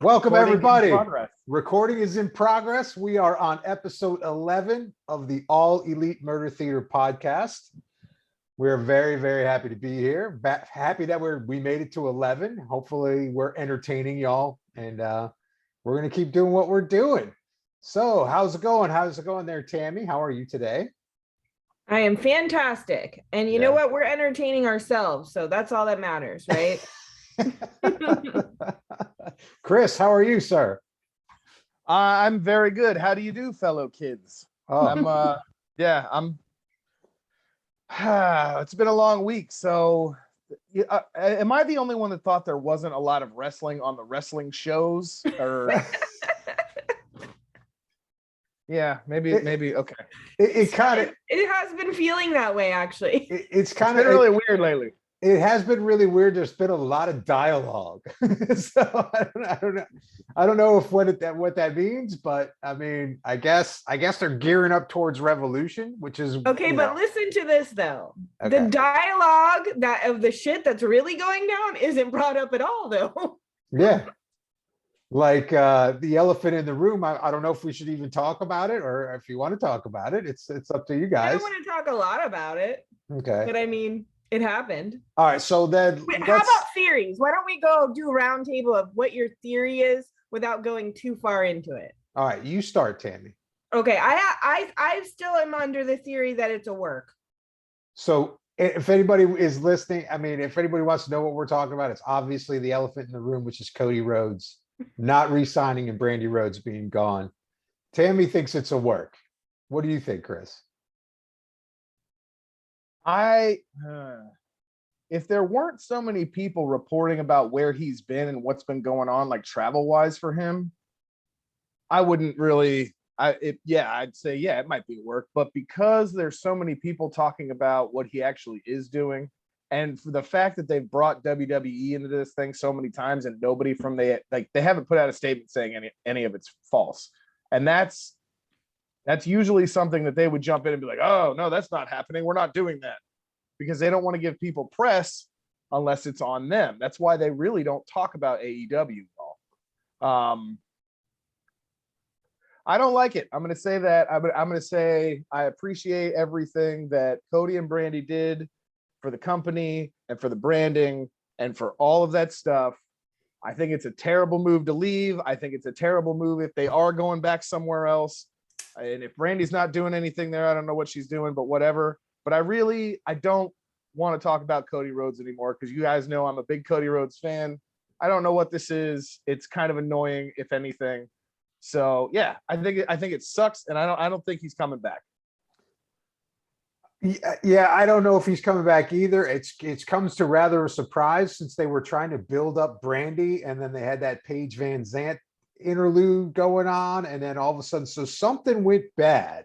Welcome, everybody. Progress. Recording is in progress. We are on episode 11 of the All Elite Murder Theater podcast. We're very, very happy to be here. Happy that we made it to 11. Hopefully, we're entertaining y'all, and we're going to keep doing what we're doing. So, how's it going? How's it going there, Tammy? How are you today? I am fantastic. And you know what? We're entertaining ourselves. So that's all that matters, right? Chris, how are you, sir? I'm very good. How do you do, fellow kids? Oh. It's been a long week. So am I the only one that thought there wasn't a lot of wrestling on the wrestling shows? Or yeah, maybe okay. It kind of has been feeling that way, actually. It's kind of really weird lately. It has been really weird. There's been a lot of dialogue, so I don't know if what that means, but I mean, I guess they're gearing up towards Revolution, which is okay. But listen to this though. Okay. The dialogue of the shit that's really going down isn't brought up at all, though. Yeah, like the elephant in the room. I don't know if we should even talk about it, or if you want to talk about it. It's up to you guys. I don't want to talk a lot about it. Okay, but I mean. It happened. All right, so then how about theories? Why don't we go do a round table of what your theory is without going too far into it? All right, you start, Tammy. Okay, I still am under the theory that it's a work. So if anybody is listening, I mean, if anybody wants to know what we're talking about, it's obviously the elephant in the room, which is Cody Rhodes not re-signing and Brandy Rhodes being gone. Tammy thinks it's a work. What do you think, Chris? If there weren't so many people reporting about where he's been and what's been going on, like travel wise for him, I wouldn't really. I'd say it might be work, but because there's so many people talking about what he actually is doing, and for the fact that they've brought WWE into this thing so many times and nobody from they haven't put out a statement saying any of it's false, and that's usually something that they would jump in and be like, oh, no, that's not happening. We're not doing that, because they don't want to give people press unless it's on them. That's why they really don't talk about AEW at all. I don't like it. I'm going to say that. I'm going to say I appreciate everything that Cody and Brandy did for the company and for the branding and for all of that stuff. I think it's a terrible move to leave. I think it's a terrible move if they are going back somewhere else. And if Brandy's not doing anything there, I don't know what she's doing, but whatever. But I don't want to talk about Cody Rhodes anymore, because you guys know I'm a big Cody Rhodes fan. I don't know what this is. It's kind of annoying, if anything. So yeah, I think it sucks, and I don't think he's coming back. Yeah, I don't know if he's coming back either. It comes to rather a surprise, since they were trying to build up Brandy, and then they had that Paige Van Zant interlude going on, and then all of a sudden, so something went bad.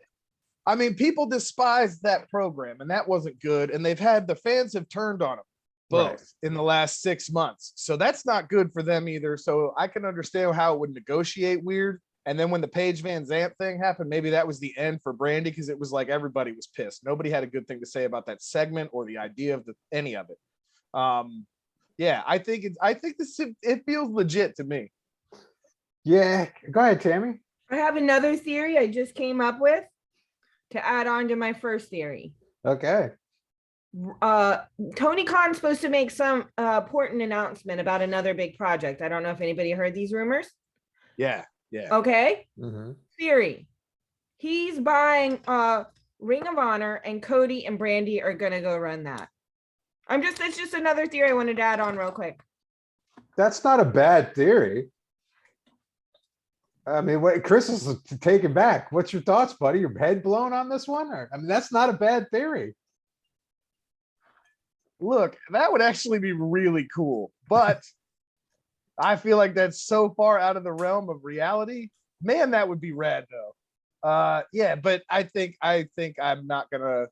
I mean, people despised that program, and that wasn't good, and the fans have turned on them both in the last 6 months, so that's not good for them either. So I can understand how it would negotiate weird. And then when the Paige Van Zant thing happened, maybe that was the end for Brandy, because it was like everybody was pissed. Nobody had a good thing to say about that segment or the idea of any of it. I think it feels legit to me. Yeah, go ahead, Tammy. I have another theory I just came up with to add on to my first theory. Okay. Tony Khan's supposed to make some important announcement about another big project. I don't know if anybody heard these rumors. Yeah. Okay. Mm-hmm. Theory. He's buying Ring of Honor, and Cody and Brandy are gonna go run that. It's just another theory I wanted to add on real quick. That's not a bad theory. I mean, what Chris is taken back. What's your thoughts, buddy? Your head blown on this one? I mean, that's not a bad theory. Look, that would actually be really cool, but I feel like that's so far out of the realm of reality. Man, that would be rad though. But I think I'm gonna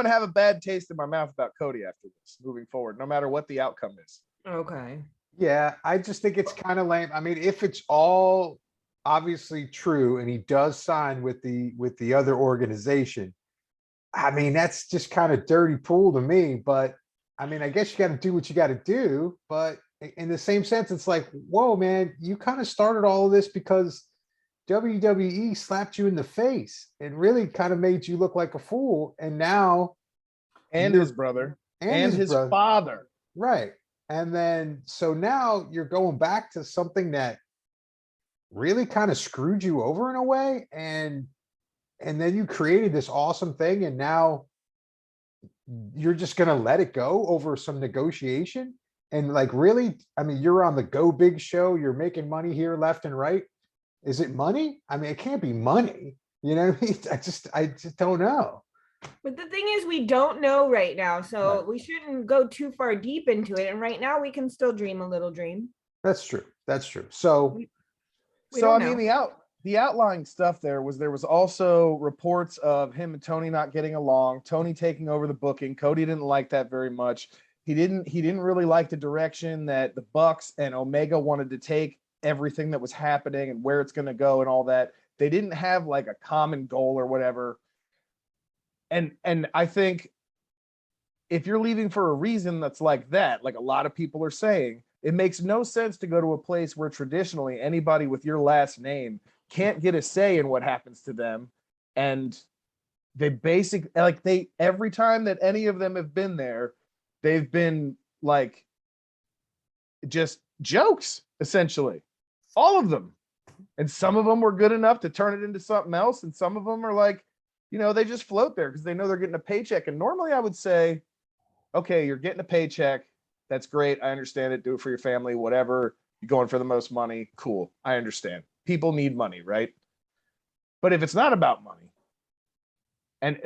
have a bad taste in my mouth about Cody after this moving forward, no matter what the outcome is. Okay. Yeah, I just think it's kind of lame. I mean, if it's all obviously true and he does sign with the other organization, I mean, that's just kind of dirty pool to me. But I mean, I guess you got to do what you got to do, but in the same sense, it's like, whoa, man, you kind of started all of this because WWE slapped you in the face and really kind of made you look like a fool. And now And his brother and his brother, father. right? And then so now you're going back to something that really kind of screwed you over in a way, and then you created this awesome thing, and now you're just gonna let it go over some negotiation. And like, really, I mean, you're on the Go Big show, you're making money here left and right. Is it money? I mean, it can't be money. You know what I mean? I just don't know. But the thing is, we don't know right now, so Right. we shouldn't go too far deep into it. And right now, we can still dream a little dream. That's true. That's true. So We So don't I mean, know. the outlying stuff there was also reports of him and Tony not getting along, Tony taking over the booking. Cody didn't like that very much. He didn't really like the direction that the Bucks and Omega wanted to take everything that was happening and where it's going to go and all that. They didn't have like a common goal or whatever. And I think if you're leaving for a reason that's like that, like a lot of people are saying, it makes no sense to go to a place where traditionally anybody with your last name can't get a say in what happens to them. And they every time that any of them have been there, they've been like just jokes, essentially. All of them. And some of them were good enough to turn it into something else. And some of them are like, they just float there because they know they're getting a paycheck. And normally I would say, okay, you're getting a paycheck. That's great. I understand it. Do it for your family, whatever. You're going for the most money. Cool. I understand. People need money, right? But if it's not about money, and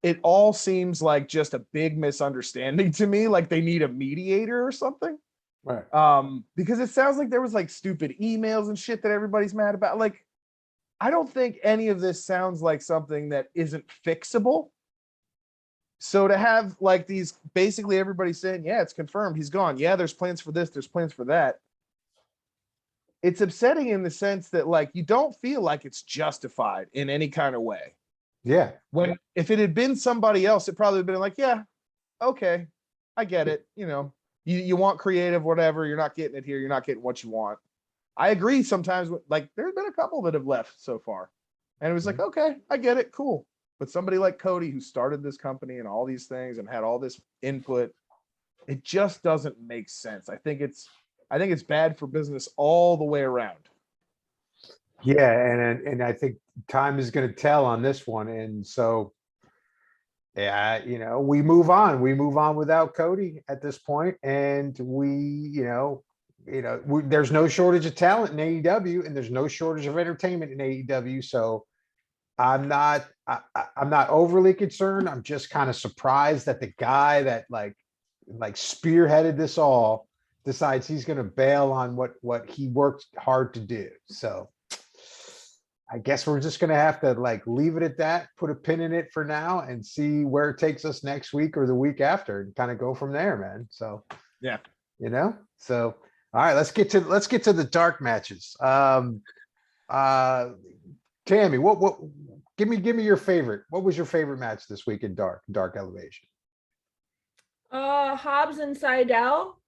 it all seems like just a big misunderstanding to me, like they need a mediator or something. right. Because it sounds like there was like stupid emails and shit that everybody's mad about. Like, I don't think any of this sounds like something that isn't fixable. So to have like these, basically everybody saying, yeah, it's confirmed, he's gone. Yeah, there's plans for this, there's plans for that. It's upsetting in the sense that like you don't feel like it's justified in any kind of way. Yeah. When if it had been somebody else, it probably would have been like, yeah, okay, I get it. You want creative, whatever, you're not getting it here, you're not getting what you want. I agree sometimes, like there's been a couple that have left so far. And it was like, okay, I get it, cool. But somebody like Cody, who started this company and all these things and had all this input, it just doesn't make sense. I think it's bad for business all the way around. Yeah, and I think time is going to tell on this one. And so, yeah, we move on. We move on without Cody at this point, and there's no shortage of talent in AEW, and there's no shortage of entertainment in AEW. So I'm not overly concerned. I'm just kind of surprised that the guy that like spearheaded this all decides he's going to bail on what he worked hard to do. So I guess we're just going to have to like leave it at that, put a pin in it for now, and see where it takes us next week or the week after, and kind of go from there, man. So yeah, So all right, let's get to the dark matches. Tammy, what give me your favorite. What was your favorite match this week in Dark Elevation? Hobbs and Seidel.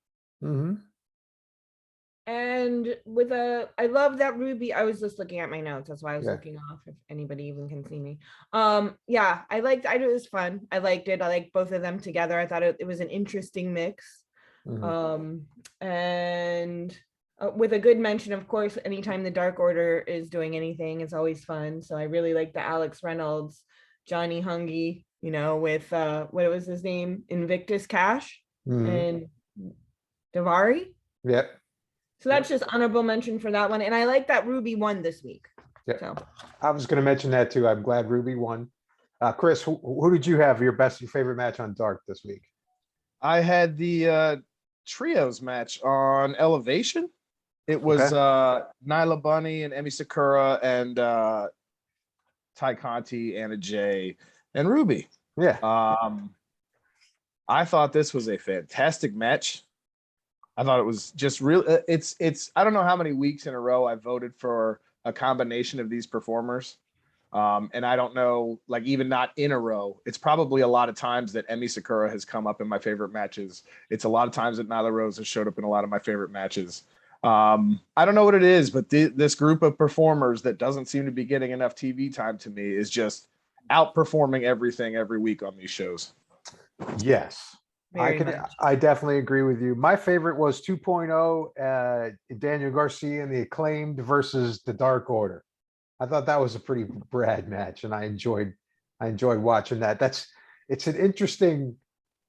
Mm-hmm. And I love that Ruby. I was just looking at my notes. That's why I was looking off, if anybody even can see me. Yeah, I it was fun. I liked it. I liked both of them together. I thought it was an interesting mix. Mm-hmm. And with a good mention, of course, anytime the Dark Order is doing anything, it's always fun. So I really like the Alex Reynolds, Johnny Hungy, with what was his name? Invictus Cash and Davari. Yep. So that's just honorable mention for that one. And I like that Ruby won this week. Yeah. So I was going to mention that too. I'm glad Ruby won. Chris, who did you have your favorite match on Dark this week? I had the trios match on Elevation. It was Nyla Bunny and Emi Sakura and Ty Conti, Anna Jay, and Ruby. Yeah. I thought this was a fantastic match. I thought it was just real. It's I don't know how many weeks in a row I voted for a combination of these performers. And I don't know, like even not in a row, it's probably a lot of times that Emi Sakura has come up in my favorite matches. It's a lot of times that Nyla Rose has showed up in a lot of my favorite matches. I don't know what it is, but this group of performers that doesn't seem to be getting enough TV time to me is just outperforming everything every week on these shows. Yes. Very much. I definitely agree with you. My favorite was 2.0, Daniel Garcia and the Acclaimed versus the Dark Order. I thought that was a pretty rad match, and I enjoyed watching that. It's an interesting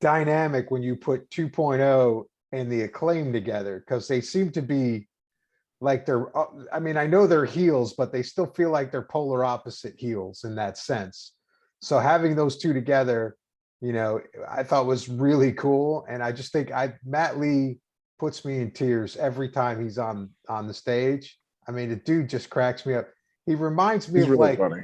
dynamic when you put 2.0 and the Acclaim together, because they seem to be like I mean, I know they're heels, but they still feel like they're polar opposite heels in that sense. So having those two together, I thought was really cool. And I just think Matt Lee puts me in tears every time he's on the stage. I mean, the dude just cracks me up. He reminds me He's of really funny.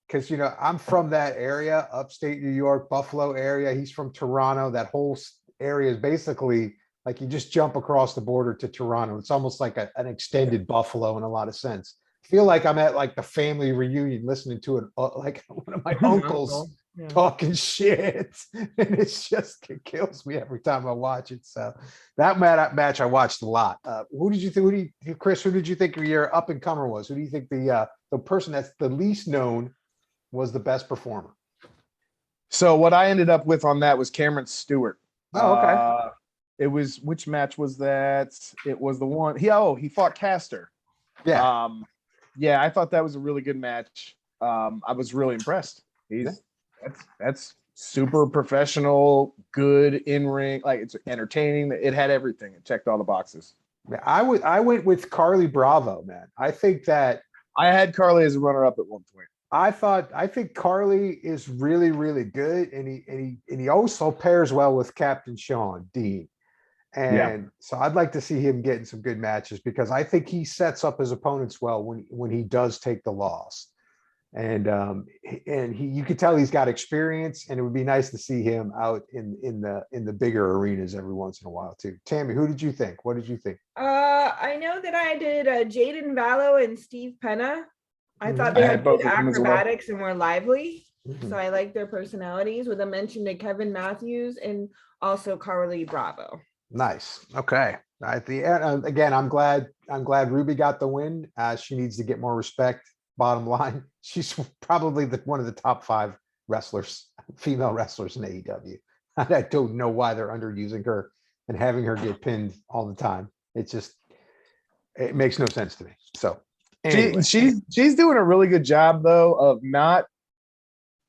Because I'm from that area, upstate New York, Buffalo area. He's from Toronto. That whole area is basically like you just jump across the border to Toronto. It's almost like an extended Buffalo in a lot of sense. I feel like I'm at like the family reunion listening to it, like one of my uncles talking shit. And it kills me every time I watch it. So that match I watched a lot. Who did you think, Chris, who did you think your up and comer was? Who do you think the person that's the least known was the best performer? So what I ended up with on that was Cameron Stewart. Oh, okay. It was, which match was that? It was the one he fought Caster. Yeah. Yeah, I thought that was a really good match. I was really impressed. That's super professional, good in ring, like it's entertaining. It had everything. It checked all the boxes. Yeah, I went with Carly Bravo, man. I think that I had Carly as a runner up at one point. I think Carly is really, really good, and he also pairs well with Captain Sean Dean. And so I'd like to see him getting some good matches, because I think he sets up his opponents well when he does take the loss. And you could tell he's got experience, and it would be nice to see him out in the bigger arenas every once in a while too. Tammy, who did you think? What did you think? I know that I did Jaden Vallow and Steve Penna. I thought they had both good of them as well. acrobatics and were lively. Mhm. So I like their personalities, with a mention to Kevin Matthews and also Carly Bravo. Nice. Okay. At the end, again, I'm glad Ruby got the win. She needs to get more respect. Bottom line, she's probably one of the top 5 female wrestlers in AEW. I don't know why they're underusing her and having her get pinned all the time. It makes no sense to me. So anyway. She's doing a really good job though of not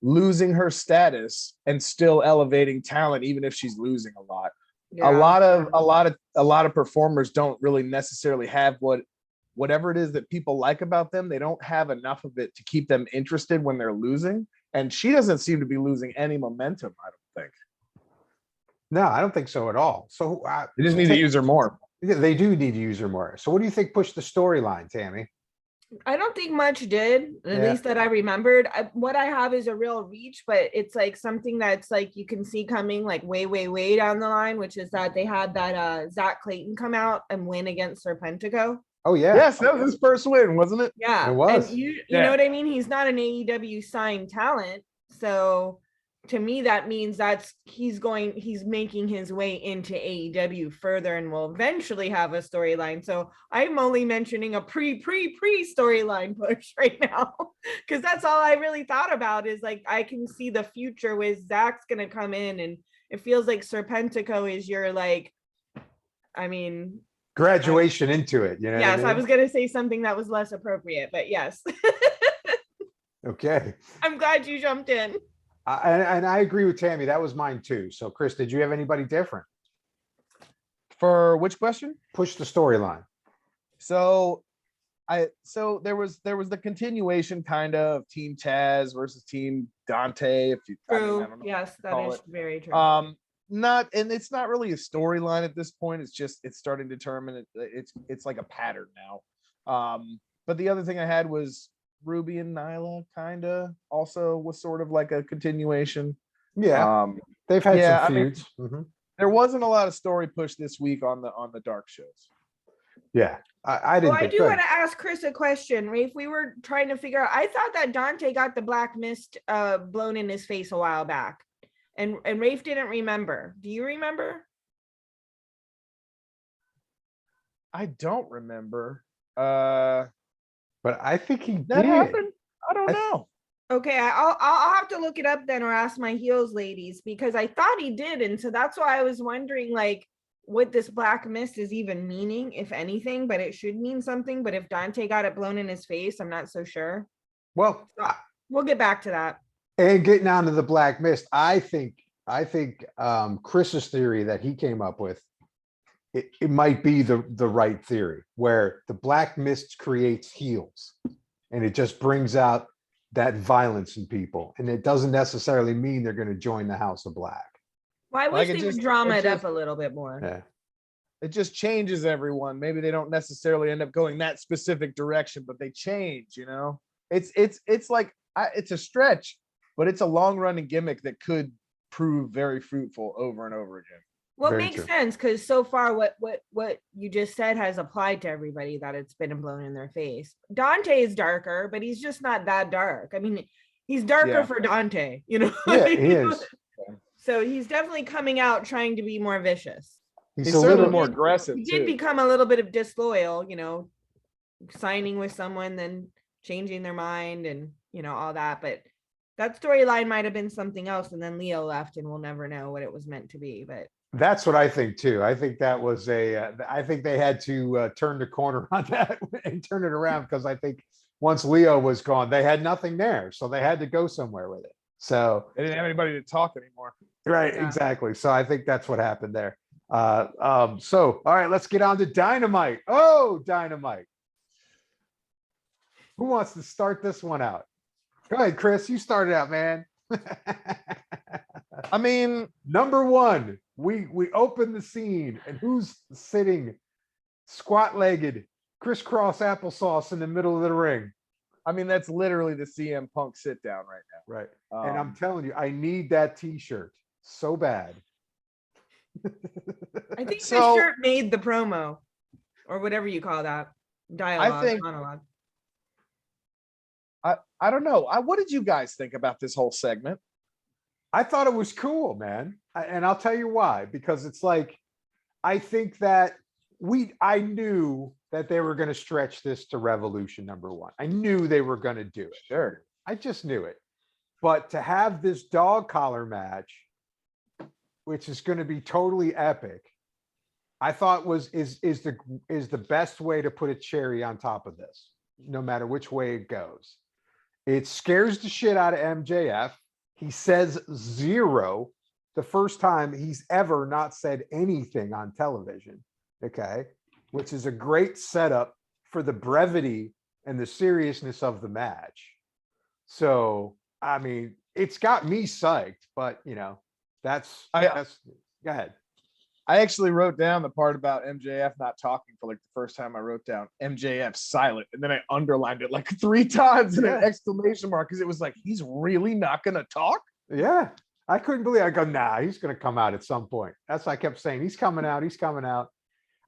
losing her status and still elevating talent, even if she's losing a lot. Yeah. A lot of performers don't really necessarily have whatever it is that people like about them. They don't have enough of it to keep them interested when they're losing. And she doesn't seem to be losing any momentum, I don't think. No, I don't think so at all. So they just need to use her more. They do need to use her more. So what do you think pushed the storyline, Tammy? I don't think much did, at least that I remembered. What I have is a real reach, but it's like something that's like you can see coming like way, way, way down the line, which is that they had that Zach Clayton come out and win against Serpentico. Oh yeah. Yes, that was his first win, wasn't it? Yeah. It was. And you know what I mean? He's not an AEW signed talent. So to me, that means he's making his way into AEW further and will eventually have a storyline. So I'm only mentioning a pre storyline push right now, because that's all I really thought about is like, I can see the future with Zach's going to come in, and it feels like Serpentico is your graduation into it. Yes, I was going to say something that was less appropriate, but yes. Okay. I'm glad you jumped in. And I agree with Tammy. That was mine too. So, Chris, did you have anybody different? For which question? Push the storyline. So there was the continuation kind of Team Taz versus Team Dante. If you, true. Yes, that is very true. It's not really a storyline at this point. It's starting to determine it's like a pattern now. But the other thing I had was Ruby and Nyla kind of also was sort of like a continuation. Yeah. They've had some feuds. There wasn't a lot of story push this week on the dark shows. Yeah. I Oh, didn't I think. do Go want ahead. to ask Chris a question. Rafe, we were trying to figure out. I thought that Dante got the black mist blown in his face a while back, and Rafe didn't remember. Do you remember? I don't remember. But I think he That did. happened? I don't I- know. Okay, I'll have to look it up then, or ask my heels ladies, because I thought he did, and so that's why I was wondering like what this black mist is even meaning, if anything. But it should mean something. But if Dante got it blown in his face, I'm not so sure. Well, So we'll get back to that. and getting on to the black mist, I think Chris's theory that he came up with, it might be the right theory, where the black mist creates heels and it just brings out that violence in people. And it doesn't necessarily mean they're going to join the House of Black. Well, I Like, wish it they would just- drama it it up just- a little bit more. Yeah. It just changes everyone. Maybe they don't necessarily end up going that specific direction, but they change, you know? It's like it's a stretch, but it's a long running gimmick that could prove very fruitful over and over again. Well, it Very makes true. sense, because so far what you just said has applied to everybody, that it's been blown in their face. Dante is darker, but he's just not that dark. I mean, he's darker Yeah. for Dante, you know. Yeah, he is. So he's definitely coming out trying to be more vicious. He's a certainly little more aggressive He did too. become a little bit of disloyal, you know, signing with someone, then changing their mind, and all that. But that storyline might have been something else, and then Leo left, and we'll never know what it was meant to be. But That's what I think too. I think that was I think they had to turn the corner on that and turn it around, because I think once Leo was gone, they had nothing there. So they had to go somewhere with it. So, They didn't have anybody to talk anymore. right, Yeah. exactly. So I think that's what happened there. So, all right, let's get on to Dynamite. Oh, Dynamite. Who wants to start this one out? Go ahead, Chris. You started out, man. I mean, Number one, we open the scene, and who's sitting squat-legged, crisscross applesauce in the middle of the ring? that's literally the CM Punk sit down right Right. now. And I'm telling you, I need that T-shirt so bad. I think So- the shirt made the promo, or whatever you call that, dialogue, think- monologue. I don't know. What did you guys think about this whole segment? I thought it was cool, man. And I'll tell you why. Because it's like, I think that I knew that they were going to stretch this to Revolution number one. I knew they were going to do it. Sure. I just knew it. But to have this dog collar match, which is going to be totally epic, I thought is the best way to put a cherry on top of this, no matter which way it goes. It scares the shit out of MJF. He says zero the first time he's ever not said anything on television. Okay. Which is a great setup for the brevity and the seriousness of the match. So, I mean, it's got me psyched, but that's go ahead. I actually wrote down the part about MJF not talking for like the first time. I wrote down MJF silent, and then I underlined it like 3 times in an exclamation mark, because it was like, he's really not going to talk? Yeah. I couldn't believe it. I go, nah, he's going to come out at some point. That's what I kept saying. He's coming out. He's coming out.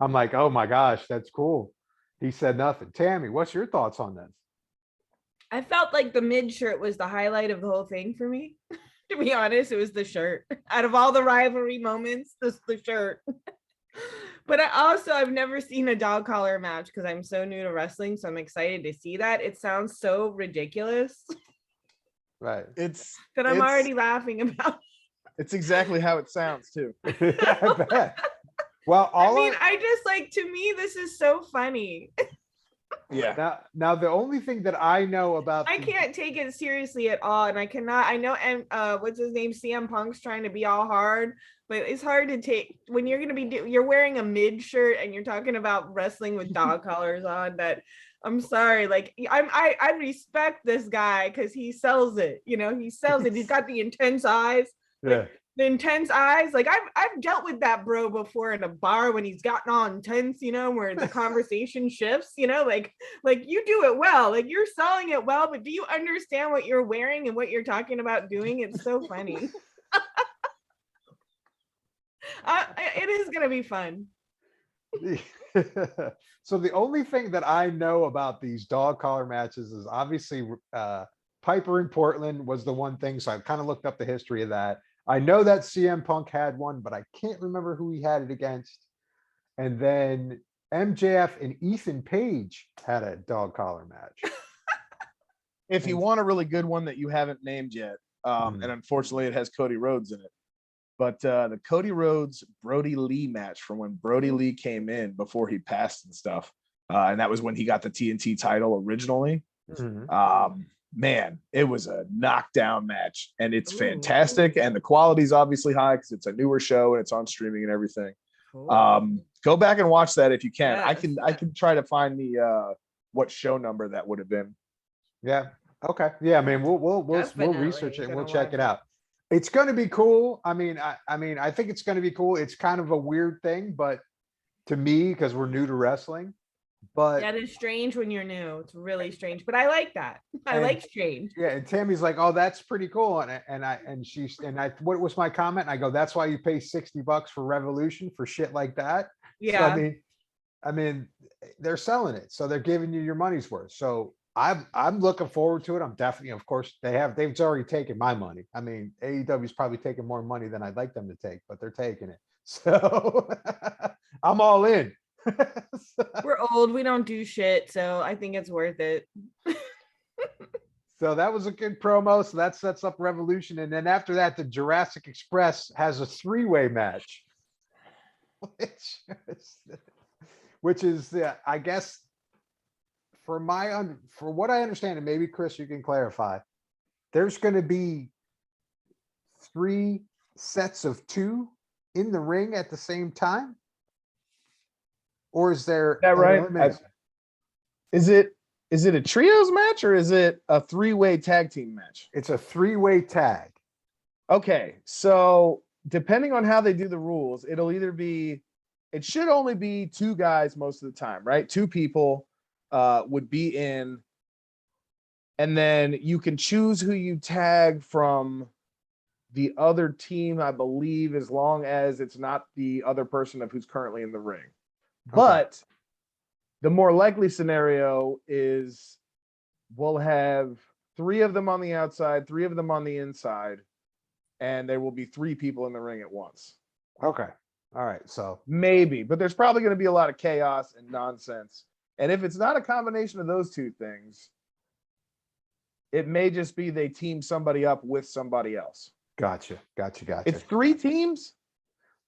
I'm like, oh my gosh, that's cool. He said nothing. Tammy, what's your thoughts on this? I felt like the mid shirt was the highlight of the whole thing for me. To be honest, it was the shirt. Out of all the rivalry moments, the shirt. But I've never seen a dog collar match, because I'm so new to wrestling, so I'm excited to see that. It sounds so ridiculous Right. It's that I'm It's- already laughing about. it's exactly how it sounds too. I bet. Well, I just like, to me, this is so funny. Yeah. now the only thing that I know about I can't take it seriously at all, and I cannot. I know, and what's his name, CM Punk's trying to be all hard, but it's hard to take when you're gonna be you're wearing a mid shirt and you're talking about wrestling with dog collars on. That I'm sorry, like I respect this guy because he sells it. He sells it. He's got the intense eyes. Yeah. The intense eyes, like I've dealt with that bro before in a bar when he's gotten all intense, where the conversation shifts, like you do it well, like you're selling it well, but do you understand what you're wearing and what you're talking about doing? It's so funny. It is gonna be fun. So the only thing that I know about these dog collar matches is obviously Piper in Portland was the one thing. So I kind of looked up the history of that. I know that CM Punk had one, but I can't remember who he had it against. And then MJF and Ethan Page had a dog collar match. If you want a really good one that you haven't named yet, Mhm. and unfortunately it has Cody Rhodes in it, but the Cody Rhodes Brody Lee match from when Brody Lee came in before he passed and stuff, and that was when he got the TNT title originally. Mhm. Man, it was a knockdown match, and it's Ooh. fantastic, and the quality's obviously high because it's a newer show and it's on streaming and everything. Cool. Go back and watch that if you can. Yes. I can try to find the what show number that would have been. Yeah. Okay. Yeah. I mean, we'll Definitely research it and we'll gonna check watch it out. It's going to be cool. I mean, I think it's going to be cool. It's kind of a weird thing, but to me, because we're new to wrestling, but That is strange when you're new. It's really strange, but I like that. I And- like strange. yeah. And Tammy's like, "Oh, that's pretty cool." What was my comment? And I go, "That's why you pay $60 for Revolution for shit like that." So Yeah. I mean, they're selling it, so they're giving you your money's worth. So I'm looking forward to it. I'm definitely, of course, they've already taken my money. I mean, AEW's probably taking more money than I'd like them to take, but they're taking it. So I'm all in. We're old. We don't do shit. So I think it's worth it. So that was a good promo. So that sets up Revolution. And then after that, the Jurassic Express has a three-way match. Which is, I guess, for what I understand, and maybe Chris, you can clarify, there's going to be 3 sets of 2 in the ring at the same time, or is there? Is that right? elimination? Is it a trios match or is it a 3-way tag team match? It's a 3-way tag. Okay, so depending on how they do the rules, it should only be 2 guys most of the time, right? 2 people would be in, and then you can choose who you tag from the other team, I believe, as long as it's not the other person of who's currently in the ring. But the more likely scenario is we'll have 3 of them on the outside, 3 of them on the inside, and there will be 3 people in the ring at once. Okay. All right. So maybe, but there's probably going to be a lot of chaos and nonsense. And if it's not a combination of those 2 things, it may just be they team somebody up with somebody else. Gotcha. It's 3 teams.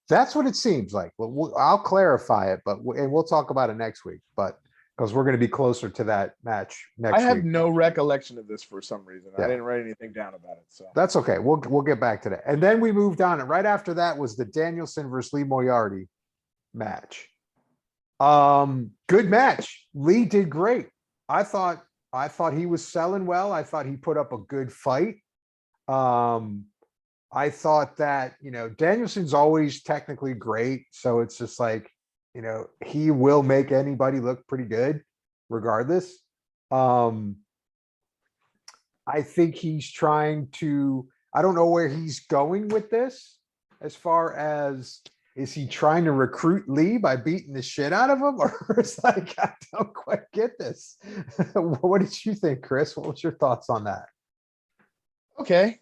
That's what it seems like. Well, I'll clarify it, and we'll talk about it next week. But because we're going to be closer to that match next I have week. no recollection of this for some reason. Yeah. I didn't write anything down about it. So That's okay. We'll get back to that. And then we moved on. And right after that was the Danielson versus Lee Moriarty match. Good match. Lee did great. I thought he was selling well. I thought he put up a good fight. I thought that, Danielson's always technically great. So it's just like, he will make anybody look pretty good regardless. I think he's trying to, I don't know where he's going with this as far as, is he trying to recruit Lee by beating the shit out of him? Or it's like, I don't quite get this. What did you think, Chris? What was your thoughts on that? okay,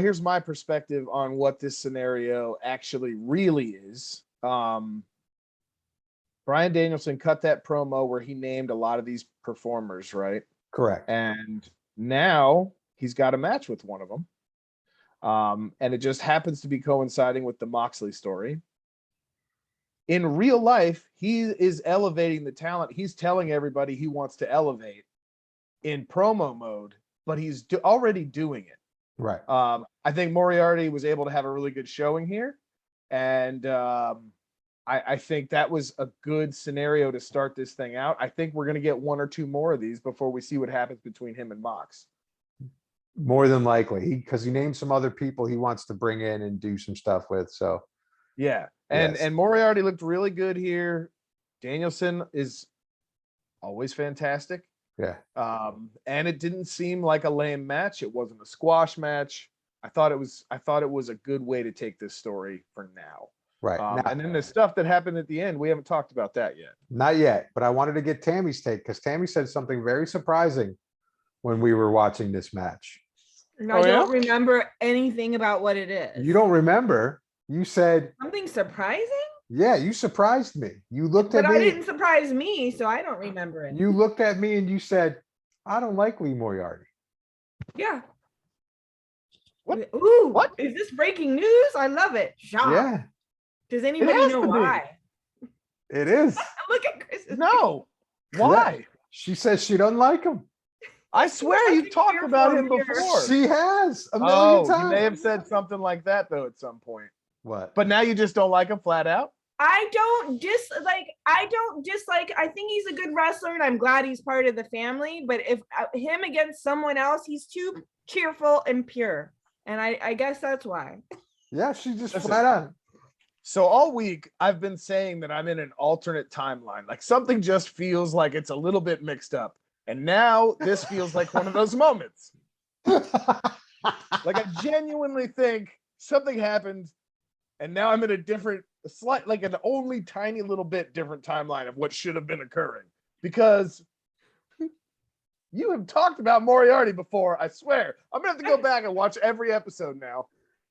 here's my perspective on what this scenario actually really is. Brian Danielson cut that promo where he named a lot of these performers, right? Correct. And now he's got a match with one of them. And it just happens to be coinciding with the Moxley story. In real life, he is elevating the talent. He's telling everybody he wants to elevate in promo mode, but he's already doing it. Right. I think Moriarty was able to have a really good showing here. And I think that was a good scenario to start this thing out. I think we're going to get 1 or 2 more of these before we see what happens between him and Mox. More than likely, because he named some other people he wants to bring in and do some stuff with. So yeah, yes. and Moriarty looked really good here. Danielson is always fantastic. Yeah. And it didn't seem like a lame match. It wasn't a squash match. I thought it was a good way to take this story for now. Right. Now, And then the stuff that happened at the end, we haven't talked about that yet. not yet, but I wanted to get Tammy's take because Tammy said something very surprising when we were watching this match. And Oh, I yeah? don't remember anything about what it is. You don't remember? You said, Something surprising? yeah, you surprised me. You looked But at I me. didn't surprise me, so I don't remember it. You looked at me and you said, I don't like Lee Moriarty. Yeah. What? Ooh, What? Is this breaking news? I love it. Shock. Yeah, Does anybody has know to be. why? it is. Look at Chris. No. Why? She says she doesn't like him. I swear you've talked about him Here. before. She has a million Oh, times. you may have said something like that though at some point. What? But now you just don't like him flat out? I don't dislike. I think he's a good wrestler, and I'm glad he's part of the family. But if him against someone else, he's too cheerful and pure, and I guess that's why. Yeah, she just Listen. flat out. So all week I've been saying that I'm in an alternate timeline. Like something just feels like it's a little bit mixed up. And now this feels like one of those moments. Like I genuinely think something happened and now I'm in a different, like an only tiny little bit different timeline of what should have been occurring. Because you have talked about Moriarty before, I swear. I'm gonna have to go back and watch every episode now.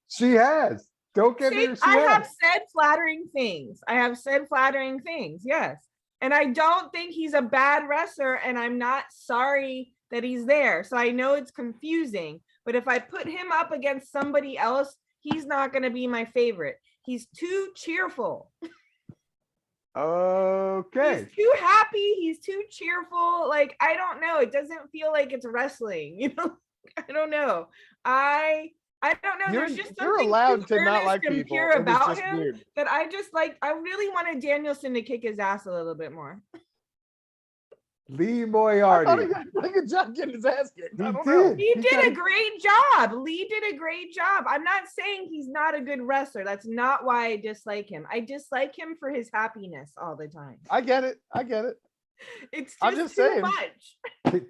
She has. Don't get me. I have said flattering things. Yes. And I don't think he's a bad wrestler, and I'm not sorry that he's there. So I know it's confusing, but if I put him up against somebody else, he's not going to be my favorite. He's too cheerful. Okay. He's too happy. He's too cheerful. Like, I don't know. It doesn't feel like it's wrestling. You know, I don't know. I don't know. You're, There's just you're something allowed too to not earnest like and people. pure It was about just him weird. that I just like. I really wanted Danielson to kick his ass a little bit more. Lee I thought Moriarty. he did a pretty good job getting his ass kicked. I He don't know. did. He He did got a it. great job. Lee did a great job. I'm not saying he's not a good wrestler. That's not why I dislike him. I dislike him for his happiness all the time. I get it. It's just, I'm just too saying. much.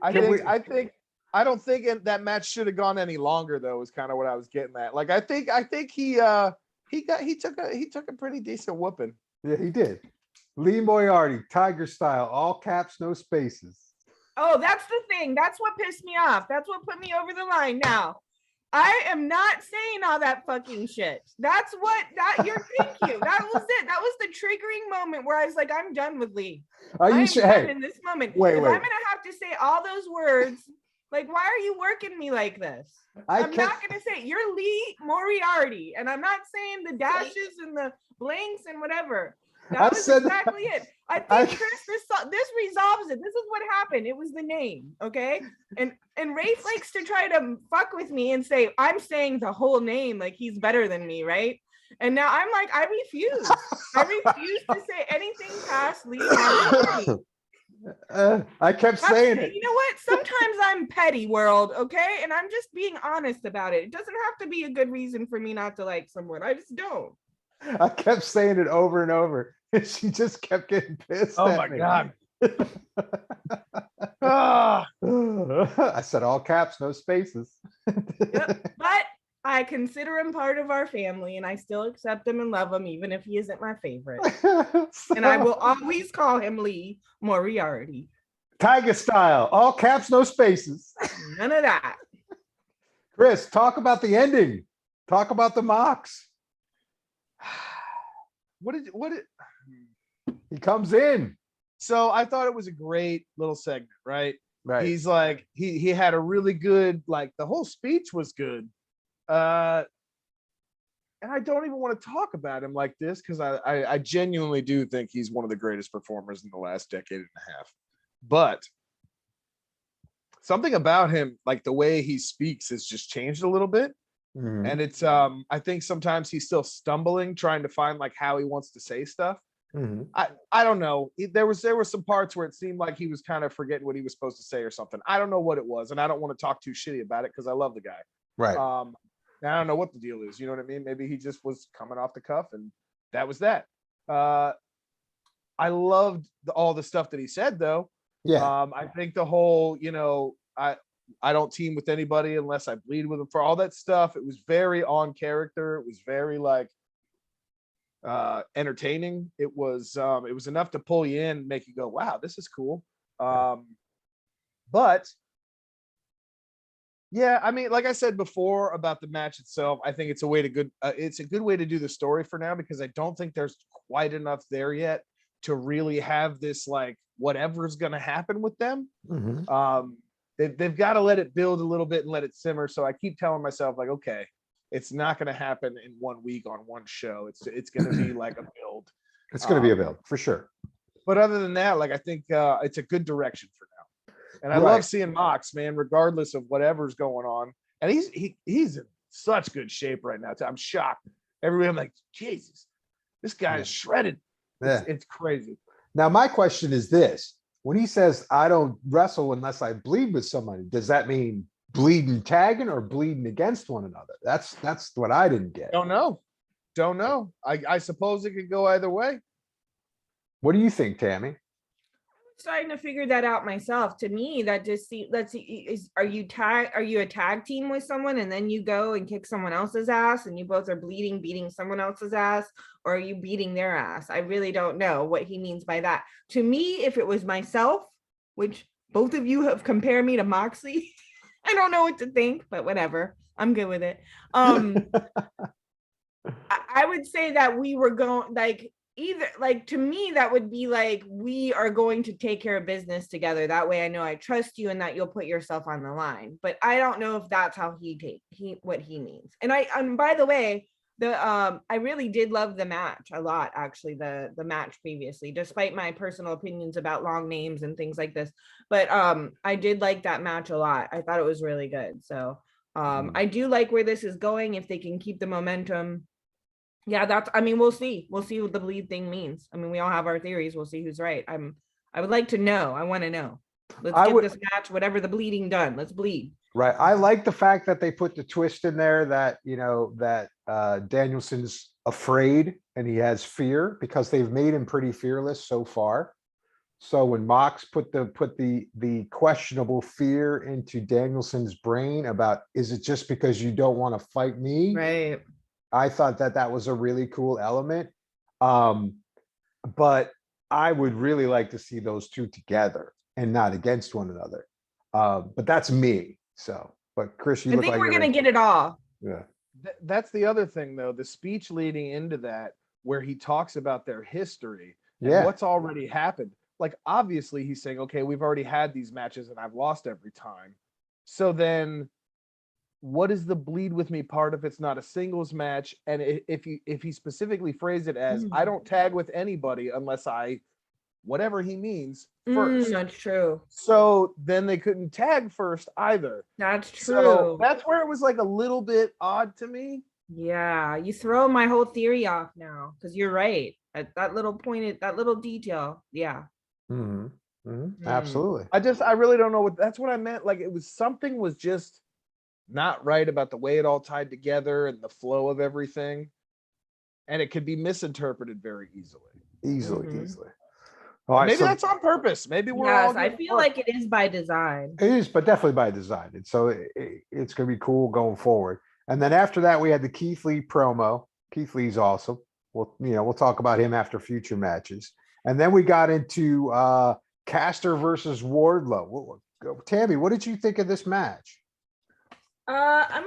I don't think that match should have gone any longer though, is kind of what I was getting at. Like I think he took a pretty decent whooping. Yeah, he did. Lee Moriarty, Tiger style, all caps, no spaces. Oh, that's the thing. That's what pissed me off. That's what put me over the line. Now, I am not saying all that fucking shit. That's what thank you. That was it. That was the triggering moment where I was like, I'm done with Lee. Are you I'm sure? done Hey, in this moment. wait, if wait. I'm gonna have to say all those words, like, why are you working me like this? I'm not gonna say you're Lee Moriarty, and I'm not saying the dashes and the blanks and whatever. That was exactly it. I think Chris, this resolves it. This is what happened. It was the name, okay? And Rafe likes to try to fuck with me and say I'm saying the whole name like he's better than me, right? And now I'm like, I refuse. I refuse to say anything past Lee Moriarty. I kept saying it. You know what? Sometimes I'm petty, world, okay? And I'm just being honest about it. It doesn't have to be a good reason for me not to like someone. I just don't. I kept saying it over and over. And she just kept getting pissed. Oh at my me. god. Ah. I said all caps, no spaces. Yep. But I consider him part of our family, and I still accept him and love him, even if he isn't my favorite. And I will always call him Lee Moriarty. Tiger style, all caps, no spaces. None of that. Chris, talk about the ending. Talk about the mocks. What He comes in. So I thought it was a great little segment, right? Right. He's like, he had a really good, like the whole speech was good. And I don't even want to talk about him like this because I genuinely do think he's one of the greatest performers in the last decade and a half. But something about him, like the way he speaks, has just changed a little bit. Mhm. And it's I think sometimes he's still stumbling, trying to find like how he wants to say stuff. Mhm. I don't know. There were some parts where it seemed like he was kind of forgetting what he was supposed to say or something. I don't know what it was, and I don't want to talk too shitty about it because I love the guy. Right. And I don't know what the deal is. You know what I mean? Maybe he just was coming off the cuff, and that was that. I loved all the stuff that he said, though. Yeah. I think the whole, I don't team with anybody unless I bleed with them, for all that stuff. It was very on character. It was very like, entertaining. It was enough to pull you in, make you go, wow, this is cool. But yeah, I mean, like I said before about the match itself, I think it's a good way to do the story for now, because I don't think there's quite enough there yet to really have this like whatever's going to happen with them. They've got to let it build a little bit and let it simmer. So I keep telling myself like, okay, it's not going to happen in 1 week on one show. It's going to be like a build. It's going to be a build for sure. But other than that, like I think it's a good direction for now. And I Right. love seeing Mox, man, regardless of whatever's going on. And he's in such good shape right now. I'm shocked. Everybody, I'm like, Jesus, this guy is shredded. It's crazy. Now, my question is this. When he says, I don't wrestle unless I bleed with somebody, does that mean bleeding tagging or bleeding against one another? That's what I didn't get. Don't know. I suppose it could go either way. What do you think, Tammy? Starting to figure that out myself. To me, that just are you a tag team with someone and then you go and kick someone else's ass and you both are beating someone else's ass, or are you beating their ass? I really don't know what he means by that. To me, if it was myself, which both of you have compared me to Moxley, I don't know what to think, but whatever. I'm good with it. I would say that we were going like either like to me that would be like we are going to take care of business together, that way I know I trust you and that you'll put yourself on the line. But I don't know if that's how what he means. And by the way, I really did love the match a lot, actually, the match previously, despite my personal opinions about long names and things like this. But I did like that match a lot. I thought it was really good. So I do like where this is going. If they can keep the momentum, yeah, we'll see what the bleed thing means. I mean, we all have our theories. We'll see who's right. I would like to know. I want to know. Let's get this match, whatever the bleeding done. Let's bleed. Right. I like the fact that they put the twist in there that, that Danielson's afraid and he has fear, because they've made him pretty fearless so far. So when Mox put the questionable fear into Danielson's brain about, is it just because you don't want to fight me? Right. I thought that was a really cool element. But I would really like to see those two together and not against one another. But that's me. So, but Chris, I think we're going to get it all. Yeah. That's the other thing, though. The speech leading into that, where he talks about their history and what's already happened. Like, obviously, he's saying, okay, we've already had these matches and I've lost every time. So then what is the bleed with me part if it's not a singles match? And if he specifically phrased it as, I don't tag with anybody unless I, whatever he means, first. That's true. So then they couldn't tag first either. That's true. So that's where it was like a little bit odd to me. Yeah, you throw my whole theory off now, because you're right. That little detail. Yeah. Absolutely. I really don't know that's what I meant. Like, something was just not right about the way it all tied together and the flow of everything. And it could be misinterpreted very easily. Easily. All right, maybe that's on purpose. Maybe we're all. I feel like it is by design. It is, but definitely by design. And so it's going to be cool going forward. And then after that, we had the Keith Lee promo. Keith Lee's awesome. We'll talk about him after future matches. And then we got into Caster versus Wardlow. Tammy, what did you think of this match? I'm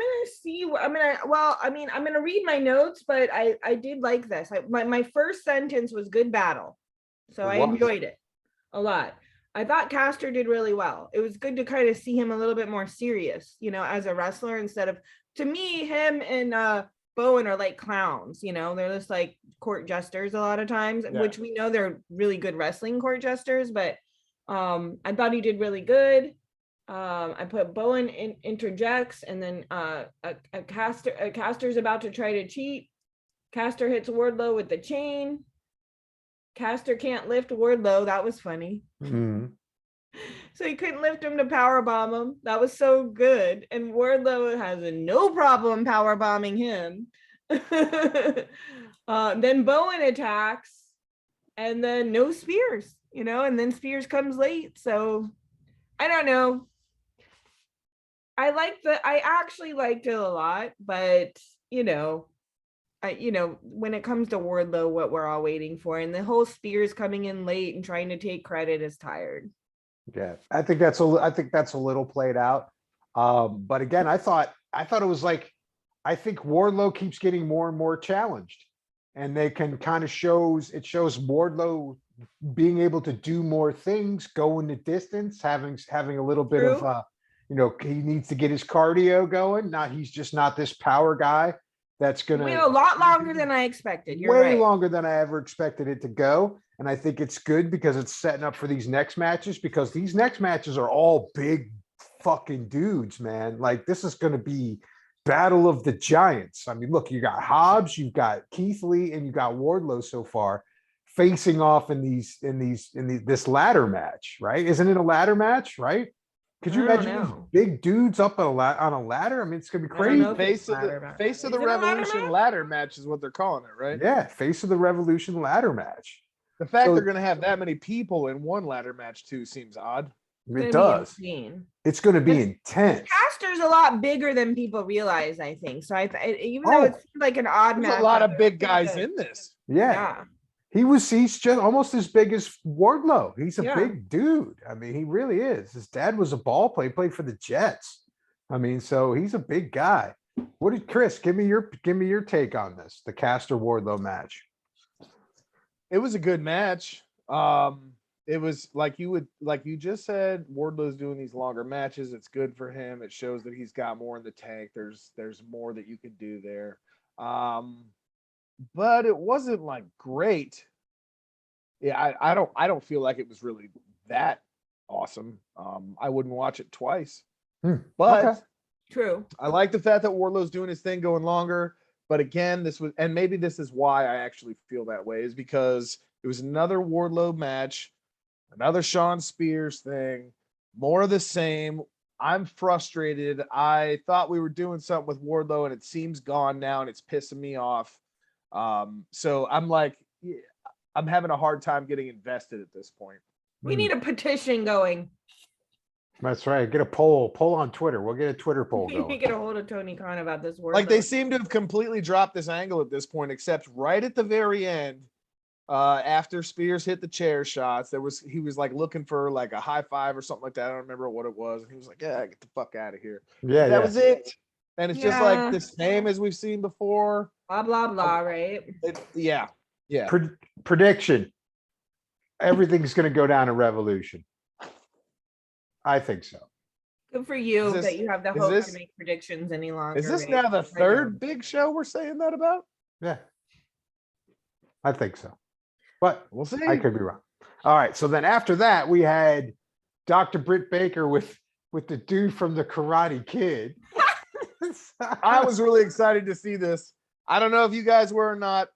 gonna read my notes, but I did like this. My first sentence was good battle. So I enjoyed it a lot. I thought Caster did really well. It was good to kind of see him a little bit more serious, as a wrestler, instead of, to me, him and Bowen are like clowns, they're just like court jesters a lot of times, which we know they're really good wrestling court jesters, but I thought he did really good. I put Bowen interjects, and then Caster's about to try to cheat. Caster hits Wardlow with the chain. Caster can't lift Wardlow. That was funny. So he couldn't lift him to powerbomb him. That was so good. And Wardlow has no problem powerbombing him. Then Bowen attacks, and then no Spears, and then Spears comes late. So I don't know. I actually liked it a lot, but when it comes to Wardlow, what we're all waiting for, and the whole Spears coming in late and trying to take credit is tired. Yeah, I think that's a little played out. But again, I thought it was like, I think Wardlow keeps getting more and more challenged, and they can kind of shows Wardlow being able to do more things, go in the distance, having a little bit of True. he needs to get his cardio going. Not he's just not this power guy that's Went gonna a lot longer than I expected. You're way right. longer than I ever expected it to go. And I think it's good because it's setting up for these next matches, because these next matches are all big fucking dudes, man. Like, this is going to be battle of the giants. I mean, look, you got Hobbs, you've got Keith Lee, and you got Wardlow so far facing off in this ladder match, right? Isn't it a ladder match, right? Could you I don't imagine these know. big dudes up on a ladder? I mean, it's gonna be I don't crazy. know if it's Face of ladder the match. face of Is the it a ladder Revolution match? ladder match is what they're calling it, right? Yeah, face of the Revolution ladder match. The fact So- they're going to have that many people in one ladder match too seems odd. It's It gonna does. be insane. It's going to be And intense. Caster's a lot bigger than people realize, I think. So even though Oh. it seems like an odd There's match, a lot of it's big pretty guys good. in this. Yeah. Yeah. He's just almost as big as Wardlow. He's a Yeah. big dude. I mean, he really is. His dad was a ball player, played for the Jets. I mean, so he's a big guy. What did Chris give me your take on this, the Caster Wardlow match? It was a good match. It was like you just said, Wardlow's doing these longer matches. It's good for him. It shows that he's got more in the tank. There's more that you can do there. But it wasn't like great. Yeah, I don't feel like it was really that awesome. I wouldn't watch it twice. But Okay. True. I like the fact that Wardlow's doing his thing going longer. But again, maybe this is why I actually feel that way, is because it was another Wardlow match, another Sean Spears thing, more of the same. I'm frustrated. I thought we were doing something with Wardlow, and it seems gone now, and it's pissing me off. So I'm like, I'm having a hard time getting invested at this point. We need a petition going. That's right. Get a poll on Twitter. We'll get a Twitter poll We need to going. get a hold of Tony Khan about this word. Like, they seem to have completely dropped this angle at this point, except right at the very end, after Spears hit the chair shots, he was like looking for like a high five or something like that. I don't remember what it was. And he was like, yeah, get the fuck out of here. Yeah, That was it. And it's just like Yeah. the same as we've seen before. blah blah blah, right? Yeah. Prediction. Everything's going to go down to Revolution. I think so. Good for you Is this- that you have the is hope this- to make predictions any longer. Is this right? now the I third don't. big show we're saying that about? Yeah. I think so. But We'll see. I could be wrong. All right. So then after that, we had Dr. Britt Baker with the dude from the Karate Kid. I was really excited to see this. I don't know if you guys were or not.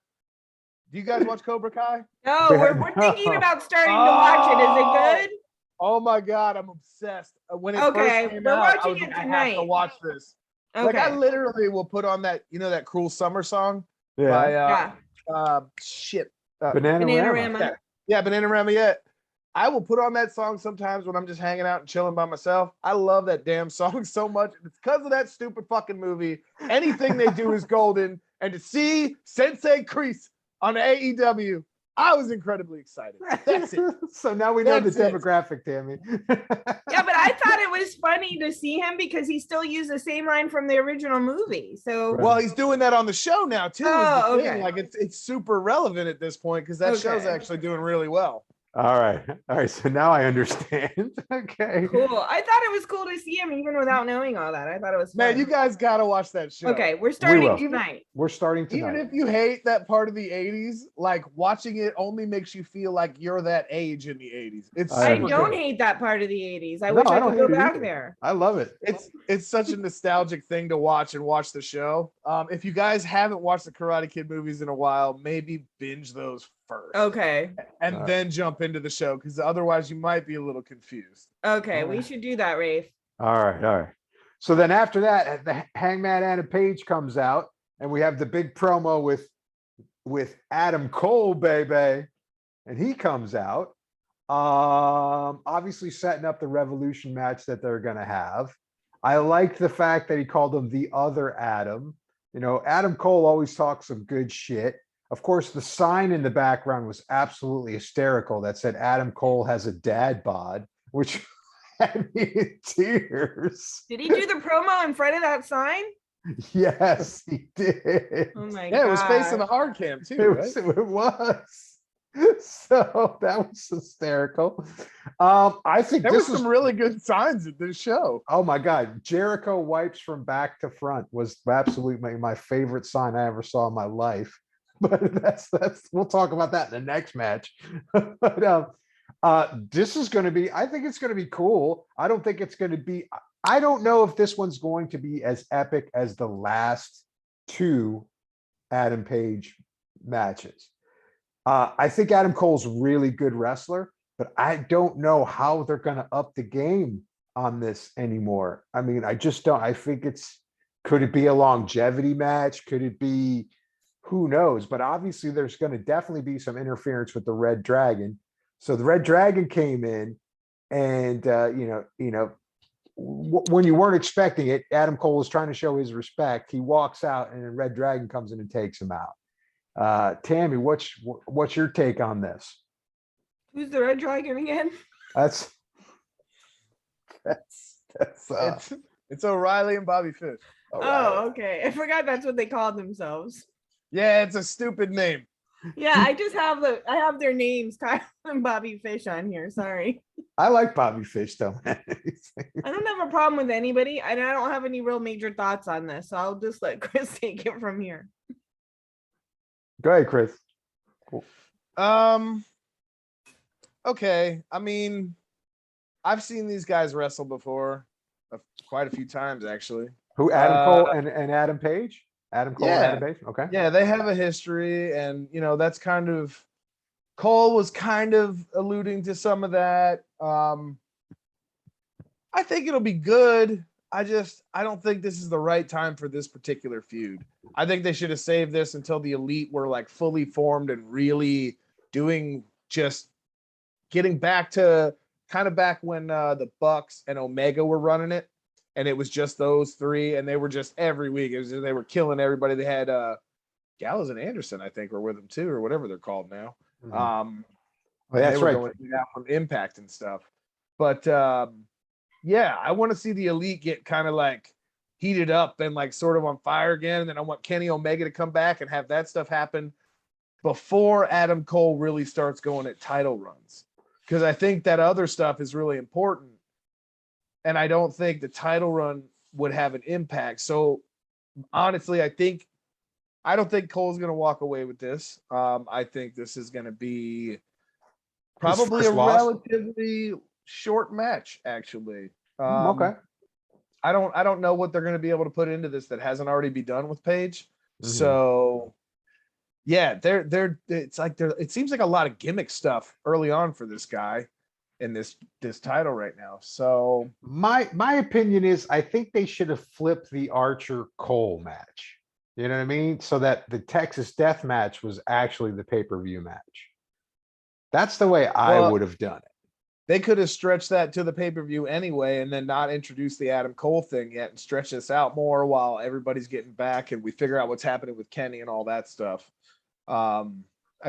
Do you guys watch Cobra Kai? No, we're thinking about starting to watch it. Is it good? Oh my God, I'm obsessed. When it Okay, first came we're out, I watching was it like, I have to tonight. watch this. Okay. Like, I literally will put on that, that Cruel Summer song Yeah. by Yeah. shit. Bananarama. Yeah, Bananarama. Yeah. I will put on that song sometimes when I'm just hanging out and chilling by myself. I love that damn song so much. It's because of that stupid fucking movie. Anything they do is golden. And to see Sensei Kreese on AEW, I was incredibly excited. That's it. So now we know That's the it. demographic, Tammy. Yeah, but I thought it was funny to see him because he still used the same line from the original movie. So Well, he's doing that on the show now too. Is Oh, the thing. okay. Like, it's super relevant at this point because that show's Okay. actually doing really well. All right. So now I understand. Okay. cool. I thought it was cool to see him even without knowing all that. I thought it was Man, fun. you guys gotta watch that show. Okay, we're starting will. tonight. We're starting Even tonight. if you hate that part of the 80s, like, watching it only makes you feel like you're that age in the 80s. It's I I super don't good. hate that part of the 80s. I No, wish I I don't could go hate it back either. there. I love it. It's such a nostalgic thing to watch the show. If you guys haven't watched the Karate Kid movies in a while, maybe binge those first. Okay. And All right. then jump into the show, because otherwise you might be a little confused. Okay, we Alright. should do that, Rafe. All right. So then after that, the Hangman Adam Page comes out, and we have the big promo with Adam Cole, baby, and he comes out. Obviously setting up the Revolution match that they're gonna have. I like the fact that he called him the other Adam. You know, Adam Cole always talks some good shit. Of course, the sign in the background was absolutely hysterical that said Adam Cole has a dad bod, which had me in tears. Did he do the promo in front of that sign? Yes, he did. Oh my Yeah, god. it was facing the hard cam too, It right? was, it was. So that was hysterical. I think There this was some really good signs at this show. oh my God. Jericho wipes from back to front was absolutely my favorite sign I ever saw in my life. But that's we'll talk about that in the next match. But this is going to be, I think it's going to be cool. I don't think it's going to be, I don't know if this one's going to be as epic as the last two Adam Page matches. I think Adam Cole's a really good wrestler, but I don't know how they're going to up the game on this anymore. I mean, I just don't. I think could it be a longevity match? Could it be, who knows? But obviously, there's going to definitely be some interference with the Red Dragon. So the Red Dragon came in, and when you weren't expecting it, Adam Cole was trying to show his respect. He walks out, and then Red Dragon comes in and takes him out. Tammy, what's your take on this? Who's the Red Dragon again? That's It's O'Reilly and Bobby Fish. Oh, okay. I forgot that's what they called themselves. Yeah, it's a stupid name. Yeah, I just have I have their names, Kyle and Bobby Fish, on here. Sorry. I like Bobby Fish though. I don't have a problem with anybody, and I don't have any real major thoughts on this. So I'll just let Chris take it from here. Go ahead, Chris. Cool. Okay. I mean, I've seen these guys wrestle before, quite a few times actually. Who? Adam Cole and Adam Page? Adam Cole and Adam Page? Okay. Yeah, they have a history, and that's kind of, Cole was kind of alluding to some of that. I think it'll be good. I don't think this is the right time for this particular feud. I think they should have saved this until the Elite were like fully formed and really doing, just getting back to kind of back when the Bucks and Omega were running it, and it was just those three, and they were just every week. They were killing everybody. They had Gallows and Anderson, I think, were with them too, or whatever they're called now. Mm-hmm. That's right. Going down from Impact and stuff. But yeah, I want to see the Elite get kind of like heated up and like sort of on fire again. And then I want Kenny Omega to come back and have that stuff happen before Adam Cole really starts going at title runs. Because I think that other stuff is really important. And I don't think the title run would have an impact. So honestly, I don't think Cole's going to walk away with this. I think this is going to be probably a relatively short match, actually. Okay. I don't know what they're going to be able to put into this that hasn't already been done with Page. Mm-hmm. So yeah, it seems like a lot of gimmick stuff early on for this guy in this title right now. So my opinion is, I think they should have flipped the Archer Cole match. You know what I mean? So that the Texas Death Match was actually the pay-per-view match. That's the way I would have done it. They could have stretched that to the pay-per-view anyway, and then not introduced the Adam Cole thing yet, and stretch this out more while everybody's getting back and we figure out what's happening with Kenny and all that stuff.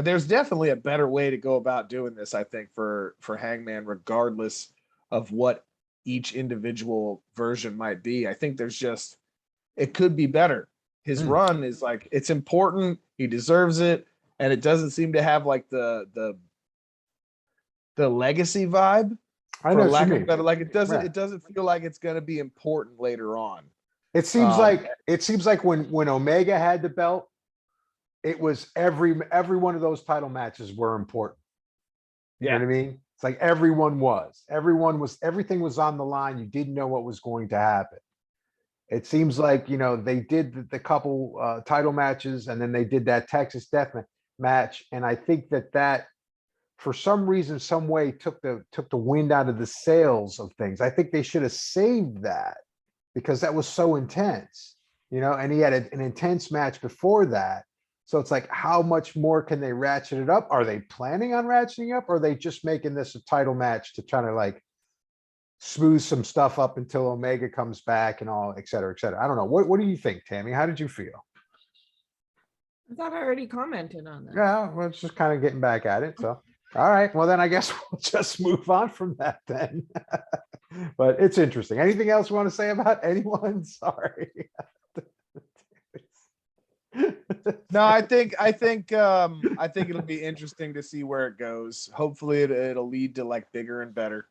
There's definitely a better way to go about doing this, I think, for Hangman, regardless of what each individual version might be. I think it could be better. His run is like, it's important. He deserves it. And it doesn't seem to have like the legacy vibe. I know what you mean. Like it doesn't feel like it's going to be important later on. It seems like when Omega had the belt, it was every one of those title matches were important. You know what I mean? It's like everything was on the line. You didn't know what was going to happen. It seems like, they did the couple title matches, and then they did that Texas Death Match. And I think that for some reason, some way took the wind out of the sails of things. I think they should have saved that, because that was so intense, and he had an intense match before that. So it's like, how much more can they ratchet it up? Are they planning on ratcheting up, or are they just making this a title match to try to like smooth some stuff up until Omega comes back and all, et cetera, et cetera? I don't know. What do you think, Tammy? How did you feel? I thought I already commented on that. Yeah, well, it's just kind of getting back at it. So, all right. Well, then I guess we'll just move on from that then. But it's interesting. Anything else you want to say about anyone? Sorry. No, I think it'll be interesting to see where it goes. Hopefully it'll lead to like bigger and better,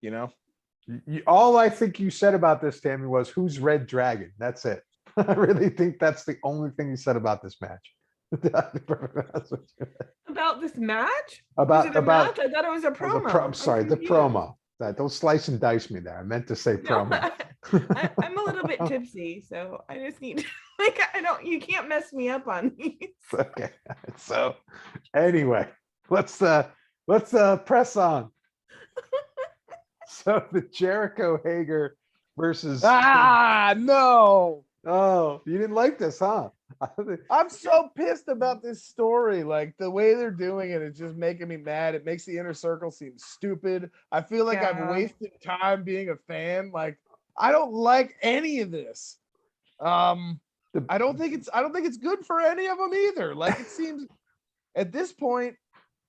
you know? All I think you said about this, Tammy, was who's Red Dragon? That's it. I really think that's the only thing you said about this match. About this match? About- Was it a about- match? I thought it was a Oh, promo. I'm sorry, the promo. Don't slice and dice me there. I meant to say No, promo. I'm a little bit tipsy, so I just need like you can't mess me up on these. Okay. So anyway, let's press on. So the Jericho Hager versus No. Oh, you didn't like this, huh? I'm so pissed about this story. Like the way they're doing it is just making me mad. It makes the inner circle seem stupid. I feel like I've Yeah. wasted time being a fan. Like I don't like any of this. I don't think it's good for any of them either. Like it seems at this point,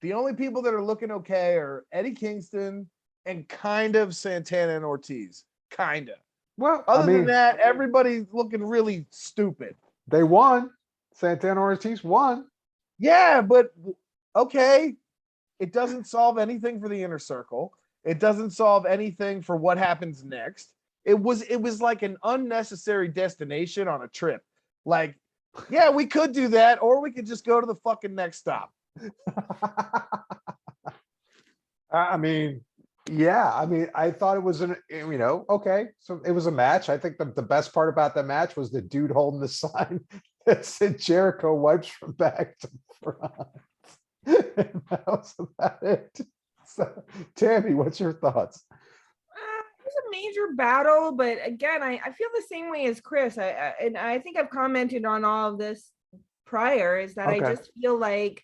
the only people that are looking okay are Eddie Kingston and kind of Santana and Ortiz. Kind of. Well, Other than that, everybody's looking really stupid. they won. Santana Ortiz won. Yeah, but okay. It doesn't solve anything for the inner circle. It doesn't solve anything for what happens next. It was like an unnecessary destination on a trip. Like, yeah, we could do that, or we could just go to the fucking next stop. I thought it was okay. So it was a match. I think the best part about the match was the dude holding the sign that said Jericho wipes from back to front. And that was about it. So, Tammy, what's your thoughts? It was a major battle, but again, I feel the same way as Chris. And I think I've commented on all of this prior, is that Okay. I just feel like,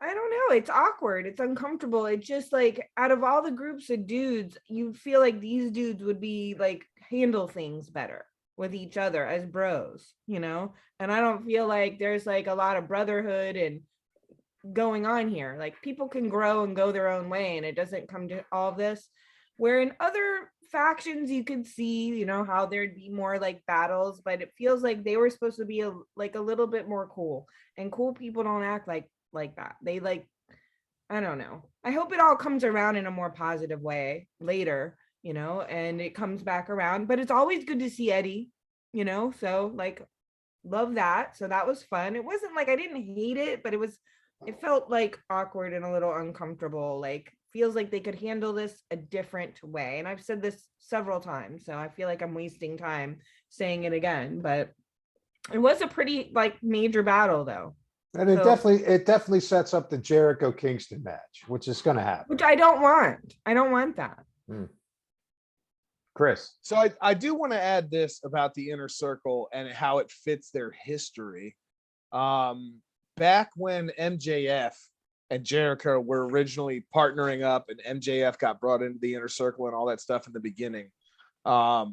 I don't know, it's awkward, it's uncomfortable. It's just like out of all the groups of dudes, you feel like these dudes would be like handle things better with each other as bros, and I don't feel like there's like a lot of brotherhood and going on here. Like people can grow and go their own way, and it doesn't come to all this, where in other factions you could see how there'd be more like battles, but it feels like they were supposed to be a little bit more cool, and cool people don't act like that. They I don't know. I hope it all comes around in a more positive way later, and it comes back around, but it's always good to see Eddie, so like love that. So that was fun. It wasn't like I didn't hate it, but it felt like awkward and a little uncomfortable. Like feels like they could handle this a different way. And I've said this several times, so I feel like I'm wasting time saying it again, but it was a pretty like major battle though. And it definitely sets up the Jericho Kingston match, which is going to happen. Which I don't want. I don't want that. Chris. So I do want to add this about the inner circle and how it fits their history. Back when MJF and Jericho were originally partnering up and MJF got brought into the inner circle and all that stuff in the beginning, the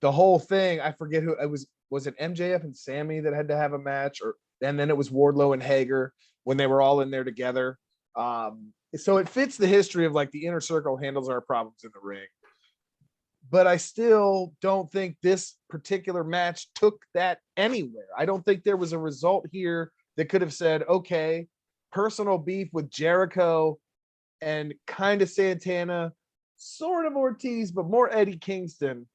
whole thing, I forget who it was it MJF and Sammy that had to have a match, and then it was Wardlow and Hager when they were all in there together. So it fits the history of like the inner circle handles our problems in the ring. But I still don't think this particular match took that anywhere. I don't think there was a result here that could have said, okay, personal beef with Jericho and kind of Santana, sort of Ortiz, but more Eddie Kingston.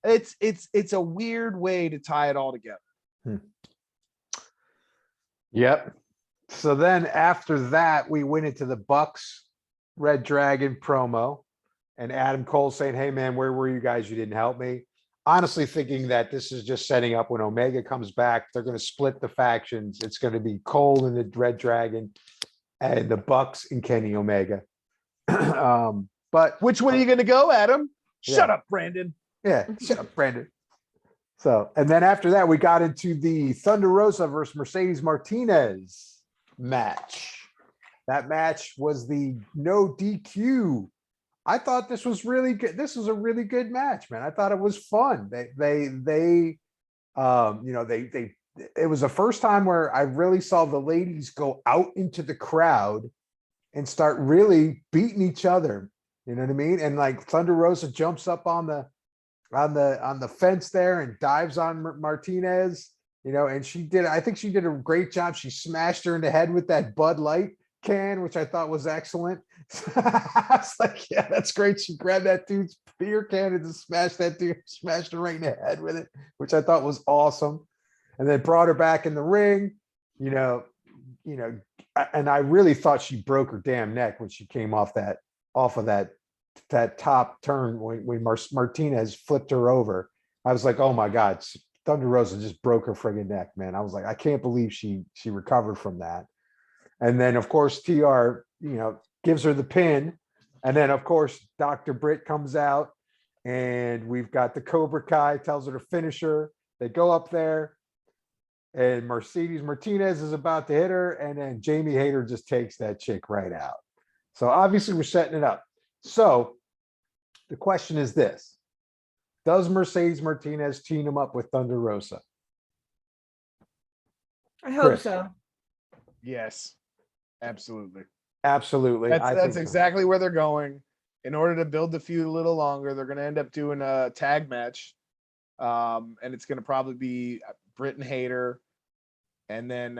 It's a weird way to tie it all together. Yep. So then after that, we went into the Bucks Red Dragon promo, and Adam Cole saying, "Hey man, where were you guys? You didn't help me." Honestly, thinking that this is just setting up when Omega comes back, they're going to split the factions. It's going to be Cole and the Red Dragon, and the Bucks and Kenny Omega. But which way are you going to go, Adam? Shut up, Brandon. Yeah, shut up, Brandon. So, and then after that, we got into the Thunder Rosa versus Mercedes Martinez match. That match was the no DQ. I thought this was really good. This was a really good match, man. I thought it was fun. They it was the first time where I really saw the ladies go out into the crowd and start really beating each other. You know what I mean? And like Thunder Rosa jumps up on the fence there and dives on Martinez, and I think she did a great job. She smashed her in the head with that Bud Light can, which I thought was excellent. I was like, yeah, that's great. She grabbed that dude's beer can and just smashed her right in the head with it, which I thought was awesome. And then brought her back in the ring, and I really thought she broke her damn neck when she came off of that top turn when Martinez flipped her over. I was like, oh my God, Thunder Rosa just broke her friggin' neck, man. I was like, I can't believe she recovered from that. And then of course TR, gives her the pin. And then of course Dr. Britt comes out and we've got the Cobra Kai, tells her to finish her. They go up there and Mercedes Martinez is about to hit her. And then Jamie Hayter just takes that chick right out. So obviously we're setting it up. So the question is this: does Mercedes Martinez team him up with Thunder Rosa? I hope Chris? so. Yes, absolutely. Absolutely. That's exactly where they're going. In order to build the feud a little longer, they're going to end up doing a tag match. And it's going to probably be Britt and Hayter, and then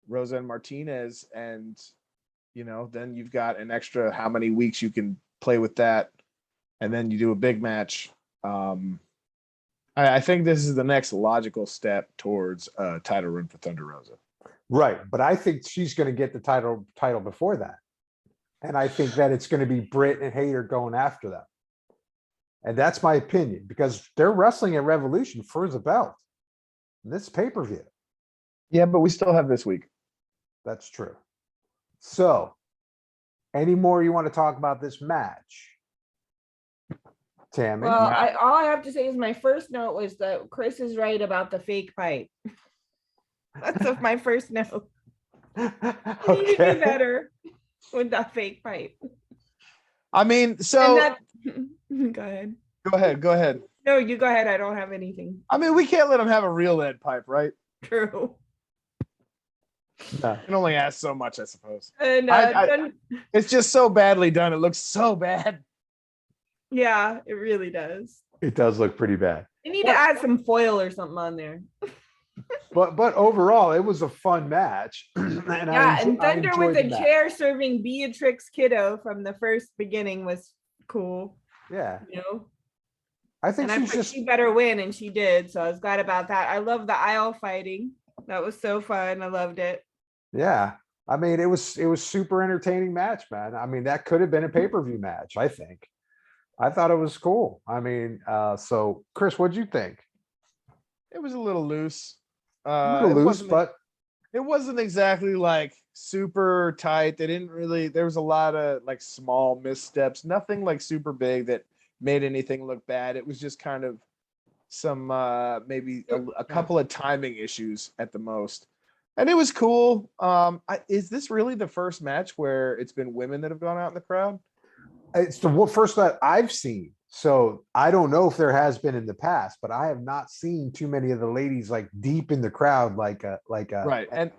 Rosa and Martinez. And, then you've got an extra how many weeks you can play with that. And then you do a big match. I think this is the next logical step towards a title run for Thunder Rosa. Right. But I think she's going to get the title before that. And I think that it's going to be Britt and Hayter going after them. And that's my opinion, because they're wrestling at Revolution for the belt. And this pay-per-view. Yeah, but we still have this week. That's true. So, any more you want to talk about this match? Tammy? Well, all I have to say is my first note was that Chris is right about the fake pipe. That's my first note. You need to do better with that fake pipe. I mean, so go ahead. Go ahead. No, you go ahead. I don't have anything. I mean, we can't let him have a real lead pipe, right? True. No. You can only ask so much, I suppose. And it's just so badly done. It looks so bad. Yeah, it really does. It does look pretty bad. You need to add some foil or something on there. But overall, it was a fun match. And Thunder with the chair serving Beatrix Kiddo from the first beginning was cool. Yeah. I think she better win, and she did. So I was glad about that. I love the aisle fighting. That was so fun. I loved it. Yeah. I mean, it was super entertaining match, man. I mean, that could have been a pay-per-view match, I think. I thought it was cool. I mean, so Chris, what'd you think? It was a little loose. But it wasn't exactly like super tight. There was a lot of like small missteps, nothing like super big that made anything look bad. It was just kind of some maybe a couple of timing issues at the most. And it was cool. Is this really the first match where it's been women that have gone out in the crowd? It's the first that I've seen. So I don't know if there has been in the past, but I have not seen too many of the ladies like deep in the crowd, like right. And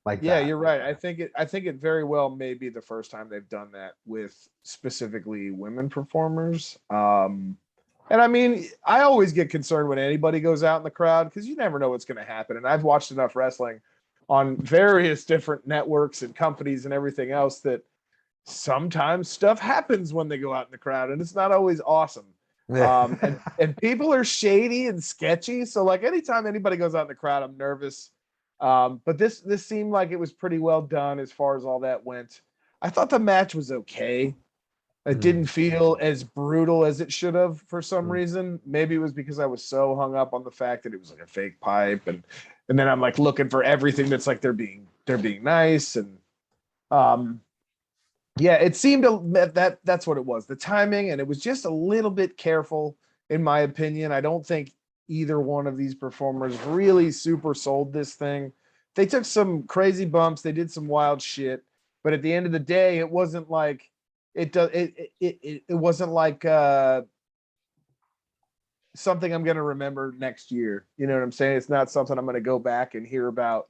like, yeah, you're right. I think it very well may be the first time they've done that with specifically women performers. And I mean, I always get concerned when anybody goes out in the crowd because you never know what's going to happen. And I've watched enough wrestling on various different networks and companies and everything else that sometimes stuff happens when they go out in the crowd, and it's not always awesome. And people are shady and sketchy. So like anytime anybody goes out in the crowd, I'm nervous. But this seemed like it was pretty well done as far as all that went. I thought the match was okay. It didn't feel as brutal as it should have for some reason. Maybe it was because I was so hung up on the fact that it was like a fake pipe, and then I'm like looking for everything that's like they're being nice, and yeah, it seemed that's what it was. The timing, and it was just a little bit careful, in my opinion. I don't think either one of these performers really super sold this thing. They took some crazy bumps, they did some wild shit, but at the end of the day, it wasn't like it wasn't like something I'm going to remember next year. You know what I'm saying? It's not something I'm going to go back and hear about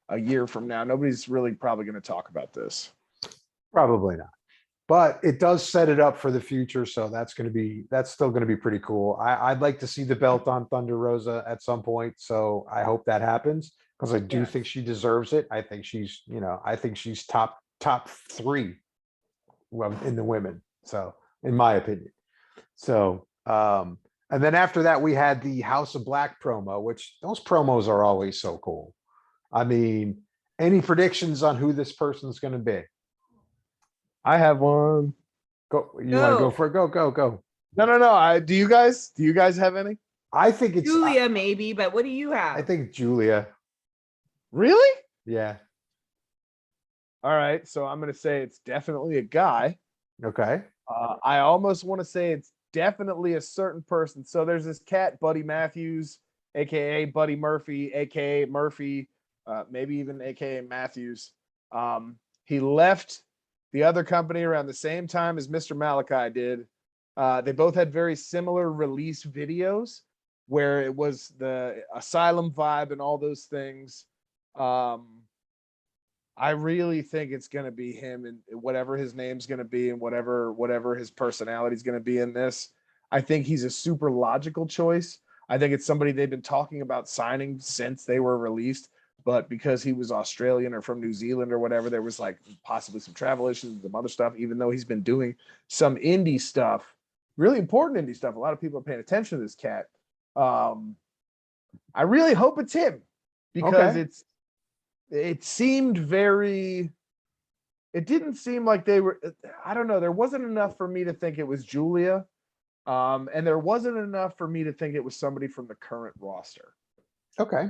a year from now. Nobody's really probably going to talk about this. Probably not. But it does set it up for the future. So that's still going to be pretty cool. I'd like to see the belt on Thunder Rosa at some point. So I hope that happens because I do think she deserves it. I think she's top 3 in the women. So in my opinion. So, and then after that, we had the House of Black promo, which those promos are always so cool. I mean, any predictions on who this person's going to be? I have one. Go. You want to go for it? Go. No. Do you guys have any? I think it's Julia, maybe, but what do you have? I think Julia. Really? Yeah. All right. So I'm going to say it's definitely a guy. Okay. I almost want to say it's definitely a certain person. So there's this cat, Buddy Matthews, aka Buddy Murphy, aka Murphy, maybe even aka Matthews. He left the other company around the same time as Mr. Malachi did. They both had very similar release videos where it was the Asylum vibe and all those things. I really think it's going to be him and whatever his name's going to be and whatever his personality is going to be in this. I think he's a super logical choice. I think it's somebody they've been talking about signing since they were released, but because he was Australian or from New Zealand or whatever, there was like possibly some travel issues and some other stuff, even though he's been doing some indie stuff, really important indie stuff. A lot of people are paying attention to this cat. I really hope it's him because it didn't seem like they were, I don't know. There wasn't enough for me to think it was Julia. And there wasn't enough for me to think it was somebody from the current roster. Okay.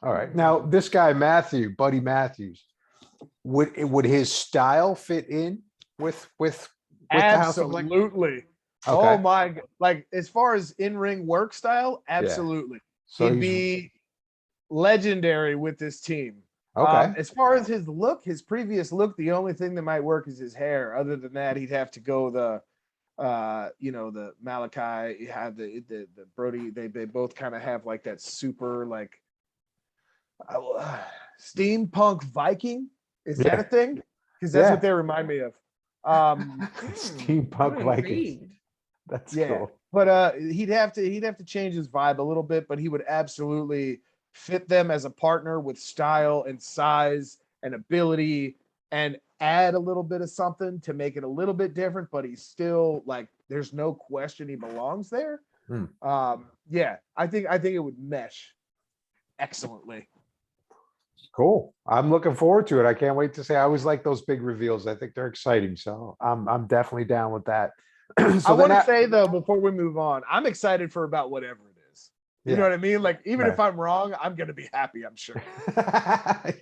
All right. Now this guy, Buddy Matthews, would his style fit in with the House of Black? Absolutely. Okay. Oh my, like as far as in-ring work style, absolutely. Yeah. So he'd be legendary with this team. Okay. As far as his look, his previous look, the only thing that might work is his hair. Other than that, he'd have to go the Malachi, you have the Brody, they both kind of have like that super like steampunk Viking. Is that a thing? Because that's what they remind me of. Steampunk Vikings. That's cool. But he'd have to change his vibe a little bit, but he would absolutely fit them as a partner with style and size and ability and add a little bit of something to make it a little bit different, but he's still like, there's no question he belongs there. I think it would mesh excellently. Cool. I'm looking forward to it. I can't wait to say. I always like those big reveals. I think they're exciting. So I'm definitely down with that. I want to say though, before we move on, I'm excited for about whatever it is. You know what I mean? Like, even if I'm wrong, I'm going to be happy, I'm sure.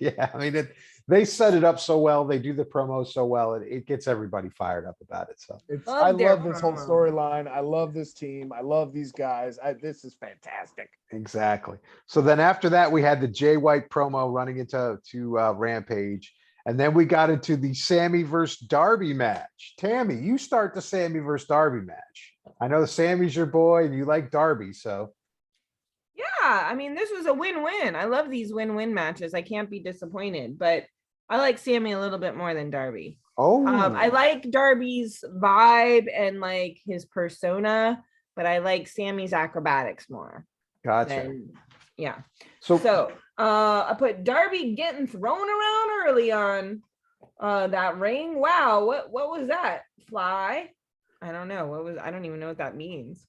Yeah. I mean, they set it up so well. They do the promo so well. It gets everybody fired up about it. So I love this whole storyline. I love this team. I love these guys. This is fantastic. Exactly. So then after that, we had the Jay White promo running into Rampage. And then we got into the Sammy versus Darby match. Tammy, you start the Sammy versus Darby match. I know Sammy's your boy and you like Darby, so. Yeah, I mean, this was a win-win. I love these win-win matches. I can't be disappointed, but I like Sammy a little bit more than Darby. Oh, I like Darby's vibe and like his persona, but I like Sammy's acrobatics more. Gotcha. Yeah. So I put Darby getting thrown around early on that ring. Wow, what was that? Fly? I don't know. I don't even know what that means.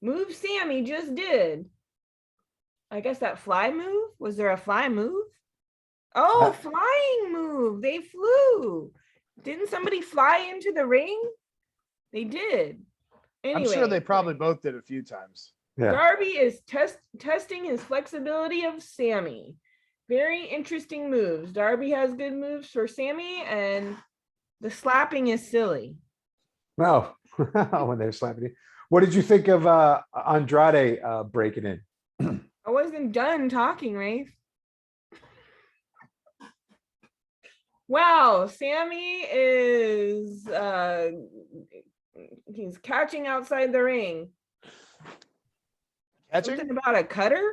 Move Sammy just did. I guess that fly move? Was there a fly move? Oh, flying move. They flew. Didn't somebody fly into the ring? They did. Anyway, I'm sure they probably both did a few times. Yeah. Darby is testing his flexibility of Sammy. Very interesting moves. Darby has good moves for Sammy, and the slapping is silly. No, when they're slapping you. What did you think of Andrade breaking in? I wasn't done talking, Rafe. Wow, Sammy is he's catching outside the ring. Catching? Something about a cutter?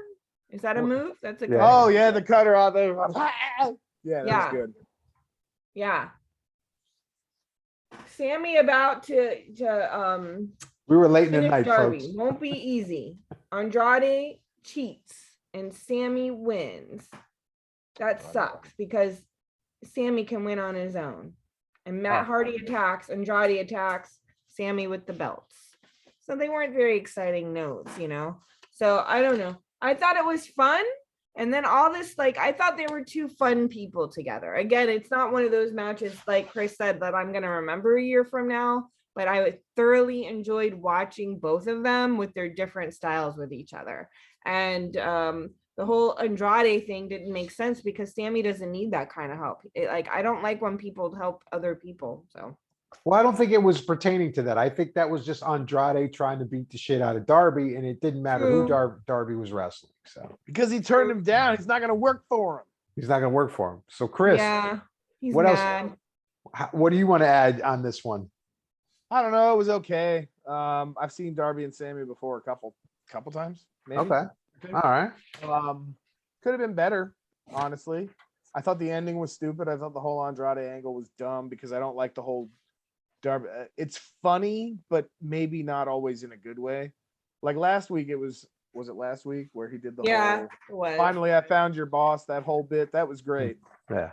Is that a move? That's a Yeah. cutter. Oh yeah, the cutter out there. Yeah, that was good. Yeah. Sammy about to We were late in the finish night, Darby. folks. Won't be easy. Andrade cheats and Sammy wins. That sucks because Sammy can win on his own. And Matt Hardy attacks, Andrade attacks Sammy with the belts. So they weren't very exciting notes, So I don't know. I thought it was fun. And then all this, I thought they were two fun people together. Again, it's not one of those matches, like Chris said, that I'm going to remember a year from now. But I thoroughly enjoyed watching both of them with their different styles with each other. And the whole Andrade thing didn't make sense because Sammy doesn't need that kind of help. I don't like when people help other people. So. Well, I don't think it was pertaining to that. I think that was just Andrade trying to beat the shit out of Darby, and it didn't matter who Darby was wrestling. So because he turned him down, he's not going to work for him. He's not going to work for him. So Chris, he's what mad. else? What do you want to add on this one? I don't know. It was okay. I've seen Darby and Sammy before a couple times. Maybe. Okay. All right. Could have been better, honestly. I thought the ending was stupid. I thought the whole Andrade angle was dumb because I don't like the whole Darby. It's funny, but maybe not always in a good way. Like last week, was it last week where he did the whole finally I found your boss, that whole bit. That was great. Yeah.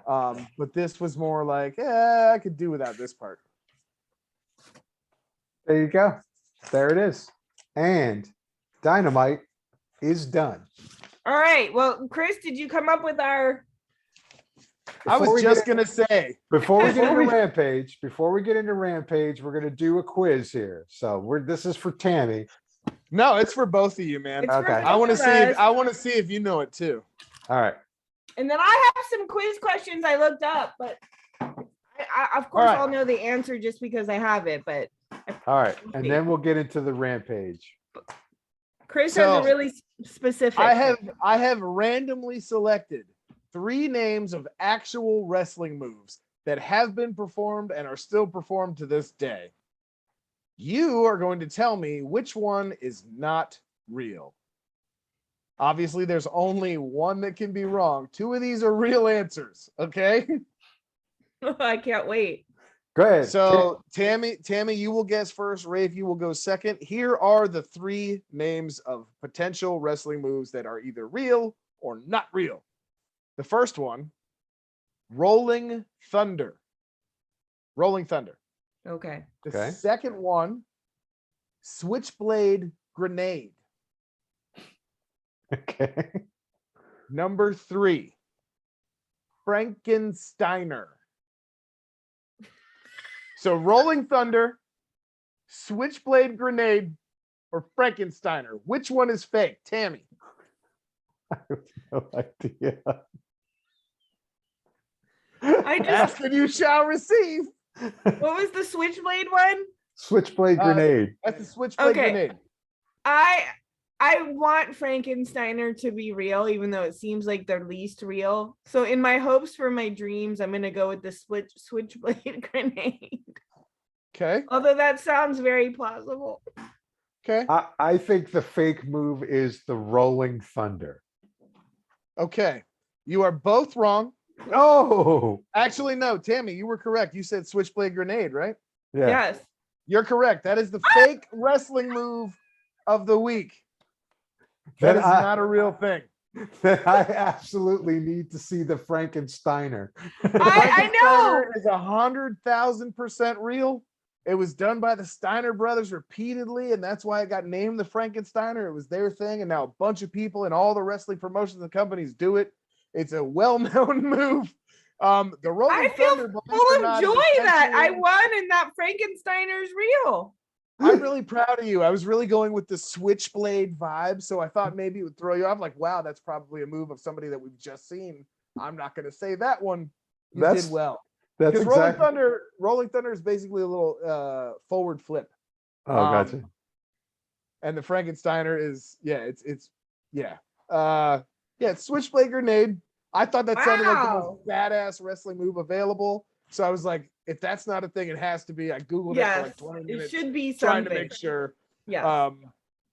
But this was more like, I could do without this part. There you go. There it is. And Dynamite is done. All right. Well, Chris, did you come up with our... I was just going to say. Before we get into Rampage, we're going to do a quiz here. So this is for Tammy. No, it's for both of you, man. Okay. I want to see if you know it too. All right. And then I have some quiz questions I looked up, but I of course I'll know the answer just because I have it, but all right. And then we'll get into the Rampage. Chris has a really specific. I have randomly selected 3 names of actual wrestling moves that have been performed and are still performed to this day. You are going to tell me which one is not real. Obviously, there's only one that can be wrong. 2 of these are real answers, okay? I can't wait. Go ahead. So, Tammy, you will guess first. Rafe, you will go second. Here are the 3 names of potential wrestling moves that are either real or not real. The first one, Rolling Thunder. Rolling Thunder. Okay. The second one, Switchblade Grenade. Okay. Number 3, Frankensteiner. So Rolling Thunder, Switchblade Grenade, or Frankensteiner. Which one is fake? Tammy. I have no idea. Ask and you shall receive. What was the Switchblade one? Switchblade Grenade. That's the Switchblade Grenade. I want Frankensteiner to be real, even though it seems like they're least real. So in my hopes for my dreams, I'm going to go with the Switchblade Grenade. Okay. Although that sounds very plausible. Okay. I think the fake move is the Rolling Thunder. Okay. You are both wrong. Oh. Actually, no, Tammy, you were correct. You said Switchblade Grenade, right? Yeah. Yes. You're correct. That is the fake wrestling move of the week. That is not a real thing. I absolutely need to see the Frankensteiner. I know. It is 100,000% real. It was done by the Steiner brothers repeatedly, and that's why it got named the Frankensteiner. It was their thing, and now a bunch of people in all the wrestling promotions and companies do it. It's a well-known move. The Rolling Thunder, full of joy that I won and that Frankensteiner's real. I'm really proud of you. I was really going with the Switchblade vibe, so I thought maybe it would throw you off. Like, wow, that's probably a move of somebody that we've just seen. I'm not going to say that one. You did well. That's exactly. Rolling Thunder is basically a little forward flip. Oh, gotcha. And the Frankensteiner is it's Switchblade Grenade. I thought that sounded like the most badass wrestling move available. So I was like, if that's not a thing, it has to be. I Googled it for like 20 minutes. It should be trying something. to make sure. Yeah.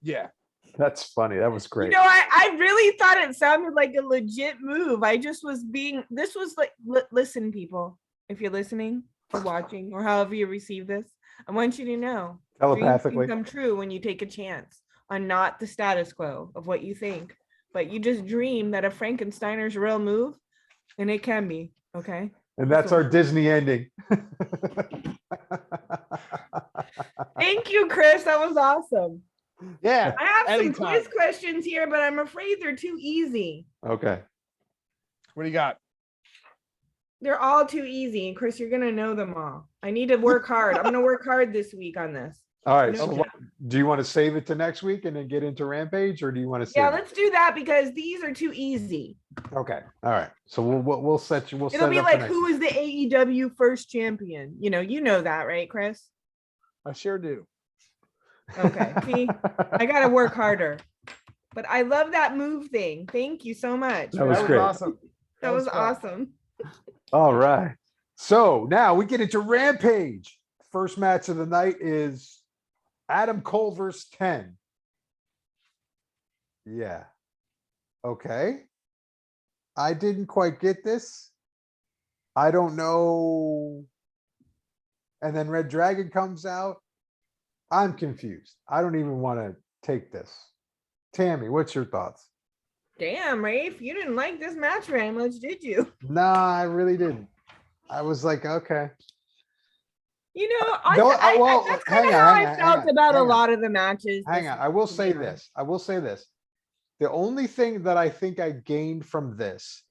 Yeah. That's funny. That was great. I really thought it sounded like a legit move. I just was being, this was like, listen, people, if you're listening or watching or however you receive this, I want you to know Telepathically. dreams can come true when you take a chance on not the status quo of what you think, but you just dream that a Frankensteiner's a real move, and it can be, okay? And that's our Disney ending. Thank you, Chris. That was awesome. Yeah. I have some anytime. quiz questions here, but I'm afraid they're too easy. Okay. What do you got? They're all too easy. And Chris, you're going to know them all. I need to work hard. I'm going to work hard this week on this. All right. No So doubt. do you want to save it to next week and then get into Rampage, or do you want to save Yeah, it? let's do that because these are too easy. Okay. All right. So we'll set you. We'll It'll set be it up for like, next who week. is the AEW first champion? You know that, right, Chris? I sure do. Okay. See, I got to work harder. But I love that move thing. Thank you so much. That was That was great. awesome. That was fun. awesome. All right. So now we get into Rampage. First match of the night is Adam Cole versus 10. Yeah. Okay. I didn't quite get this. I don't know. And then Red Dragon comes out. I'm confused. I don't even want to take this. Tammy, what's your thoughts? Damn, Rafe, you didn't like this match very much, did you? Nah, I really didn't. I was like, okay. Well, That's hang kind of on, how hang I on, felt hang on, about a hang on. lot of the matches. Hang on. I will say this. I will say this. The only thing that I think I gained from this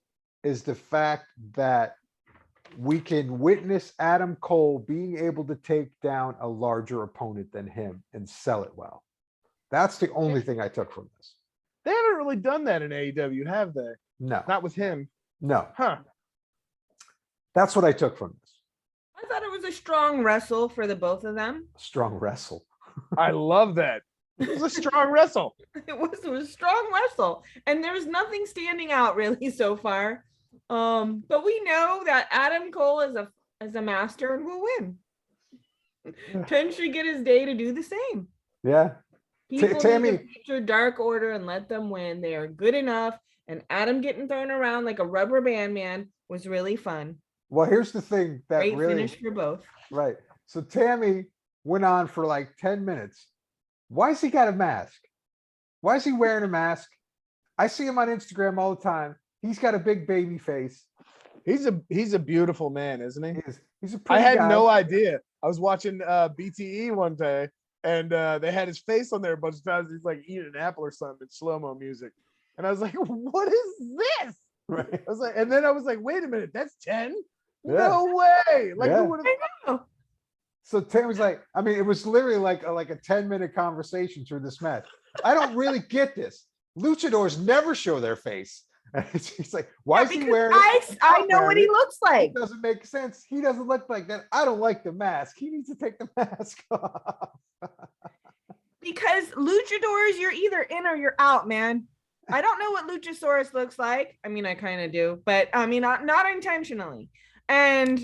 is the fact that we can witness Adam Cole being able to take down a larger opponent than him and sell it well. That's the only thing I took from this. They haven't really done that in AEW, have they? No, Not with him. no. Huh. That's what I took from this. I thought it was a strong wrestle for the both of them. Strong wrestle. I love that. It was a strong wrestle. It was a strong wrestle, and there's nothing standing out really so far. But we know that Adam Cole is a master and will win. Ten should get his day to do the same. Yeah. People Tammy- need to feature Dark Order and let them win. They are good enough. And Adam getting thrown around like a rubber band man was really fun. Well, here's the thing that Great really finish for both. right. So Tammy went on for like 10 minutes. Why has he got a mask? Why is he wearing a mask? I see him on Instagram all the time. He's got a big baby face. He's a beautiful man, isn't he? He's a I pretty had guy. no idea. I was watching BTE one day, and they had his face on there a bunch of times. He's like eating an apple or something in slow-mo music. And I was like, what is this? Right. I was like, and then I was like, wait a minute, that's 10? Yeah. No way. Like, Yeah. who would have? I know. So Tammy's like, I mean, it was literally like a 10-minute conversation through this match. I don't really get this. Luchadors never show their face. And he's like, why is he Because wearing it? I know what he Wearing it. looks like. It doesn't make sense. He doesn't look like that. I don't like the mask. He needs to take the mask off. Because luchadors, you're either in or you're out, man. I don't know what Luchasaurus looks like. I mean, I kind of do, but I mean, not intentionally. And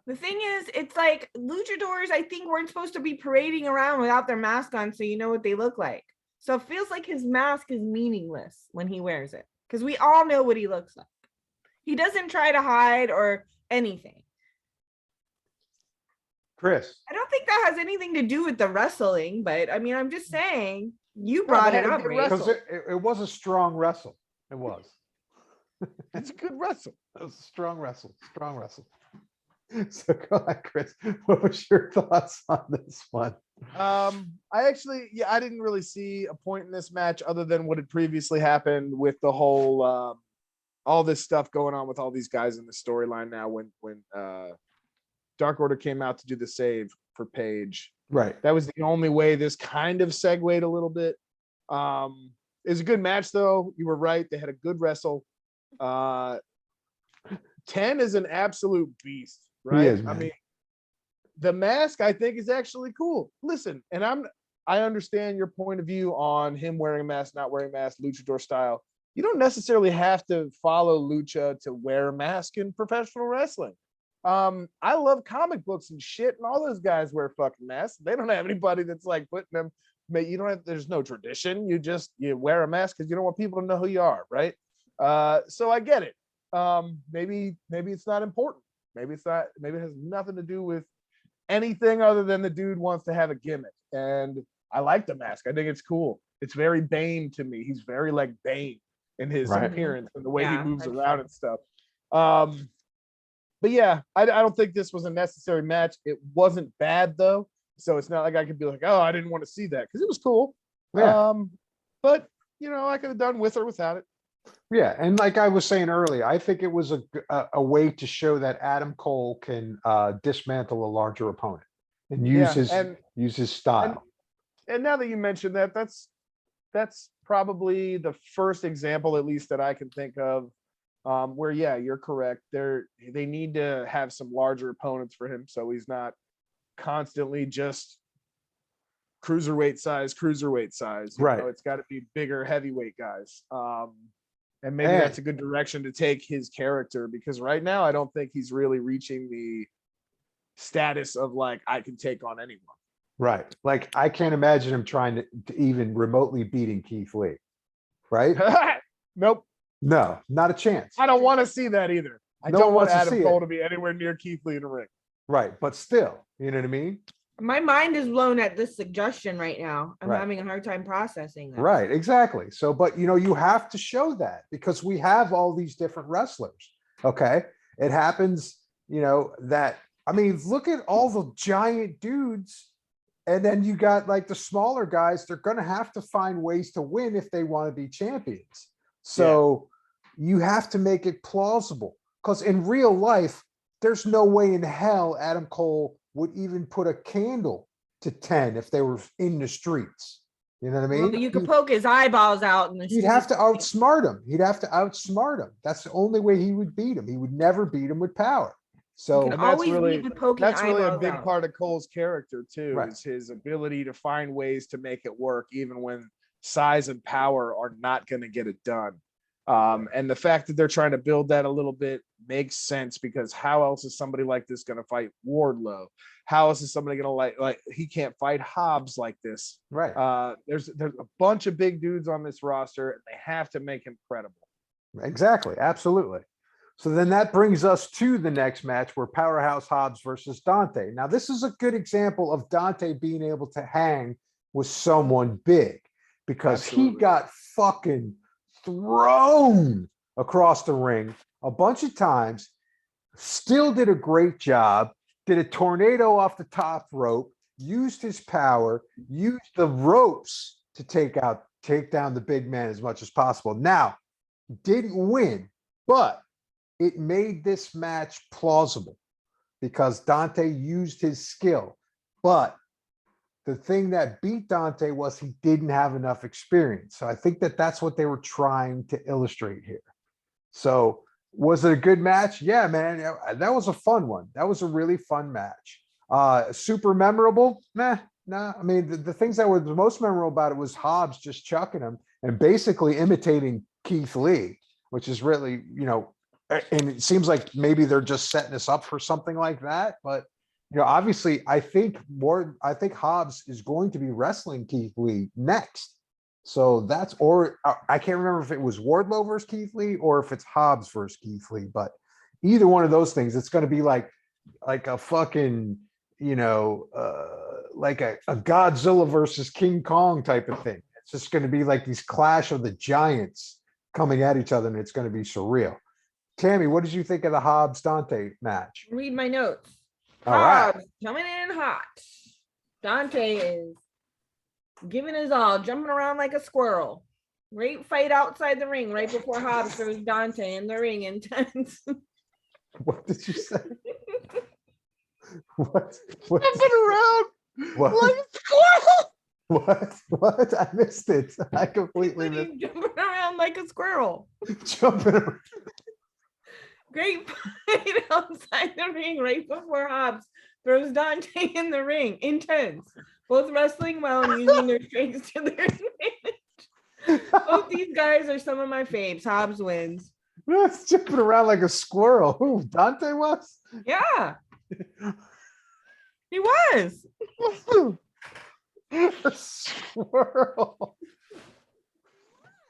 the thing is, it's like luchadors, I think, weren't supposed to be parading around without their mask on, so you know what they look like. So it feels like his mask is meaningless when he wears it, because we all know what he looks like. He doesn't try to hide or anything. Chris. I don't think that has anything to do with the wrestling, but I mean, I'm just saying, you brought they it had a up, good Ray. Because it was a strong wrestle. It was. It's a good wrestle. It was a strong wrestle. Strong wrestle. So go ahead, Chris. What was your thoughts on this one? I didn't really see a point in this match other than what had previously happened with the whole all this stuff going on with all these guys in the storyline now when Dark Order came out to do the save for Paige. Right. That was the only way this kind of segued a little bit. It was a good match though. You were right. They had a good wrestle. 10 is an absolute beast, right? He is, I man. mean, the mask I think is actually cool. Listen, and I understand your point of view on him wearing a mask, not wearing a mask, luchador style. You don't necessarily have to follow lucha to wear a mask in professional wrestling. I love comic books and shit, and all those guys wear fucking masks. They don't have anybody that's like putting them you don't have, there's no tradition. You wear a mask because you don't want people to know who you are, right? So I get it. Maybe it's not important. Maybe it has nothing to do with anything other than the dude wants to have a gimmick. And I like the mask. I think it's cool. It's very Bane to me. He's very like Bane in his appearance and the way he moves around and stuff. But yeah, I don't think this was a necessary match. It wasn't bad though. So it's not like I could be like, oh, I didn't want to see that because it was cool. Yeah. But I could have done with or without it. Yeah, and like I was saying earlier, I think it was a way to show that Adam Cole can dismantle a larger opponent and use his style. And now that you mentioned that, that's probably the first example, at least that I can think of, where you're correct. They need to have some larger opponents for him, so he's not constantly just cruiserweight size. Right. It's got to be bigger heavyweight guys. And maybe that's a good direction to take his character, because right now I don't think he's really reaching the status of like, I can take on anyone. Right. Like I can't imagine him trying to even remotely beating Keith Lee. Right? Nope. No, not a chance. I don't want to see that either. I don't want Adam Cole to be anywhere near Keith Lee in the ring. Right. But still, you know what I mean? My mind is blown at this suggestion right now. I'm having a hard time processing that. Right, exactly. So, but you have to show that because we have all these different wrestlers. Okay. It happens, that, I mean, look at all the giant dudes. And then you got like the smaller guys, they're going to have to find ways to win if they want to be champions. So you have to make it plausible, because in real life, there's no way in hell Adam Cole would even put a candle to 10 if they were in the streets. You know what I mean? Well, you could poke his eyeballs out in the street. He'd have to outsmart him. That's the only way he would beat him. He would never beat him with power. So that's really a big part of Cole's character too, is his ability to find ways to make it work, even when size and power are not going to get it done. And the fact that they're trying to build that a little bit makes sense, because how else is somebody like this going to fight Wardlow? How else is somebody going to like he can't fight Hobbs like this? Right. There's a bunch of big dudes on this roster, and they have to make him credible. Exactly. Absolutely. So then that brings us to the next match, where Powerhouse Hobbs versus Dante. Now, this is a good example of Dante being able to hang with someone big, because he got fucking thrown across the ring a bunch of times, still did a great job, did a tornado off the top rope, used his power, used the ropes to take down the big man as much as possible. Now, didn't win, but it made this match plausible because Dante used his skill. But the thing that beat Dante was he didn't have enough experience. So I think that's what they were trying to illustrate here. So was it a good match? Yeah, man. That was a fun one. That was a really fun match. Super memorable? Nah. I mean, the things that were the most memorable about it was Hobbs just chucking him and basically imitating Keith Lee, which is really, and it seems like maybe they're just setting us up for something like that. But obviously, I think Hobbs is going to be wrestling Keith Lee next. So I can't remember if it was Wardlow versus Keith Lee or if it's Hobbs versus Keith Lee. But either one of those things, it's going to be like a fucking like a Godzilla versus King Kong type of thing. It's just going to be like these clash of the giants coming at each other, and it's going to be surreal. Tammy, what did you think of the Hobbs Dante match? Read my notes. All Hobbs right. coming in hot. Dante is giving his all, jumping around like a squirrel. Great fight outside the ring right before Hobbs throws Dante in the ring intense. What did you say? What? Jumping around what? like a squirrel. What? I missed it. I completely missed it. Jumping around like a squirrel. Jumping around. Great fight outside the ring right before Hobbs throws Dante in the ring. Intense. Both wrestling well and using their strengths to their advantage. Both these guys are some of my faves. Hobbs wins. It's jumping around like a squirrel. Who, Dante was? Yeah. He was. A squirrel.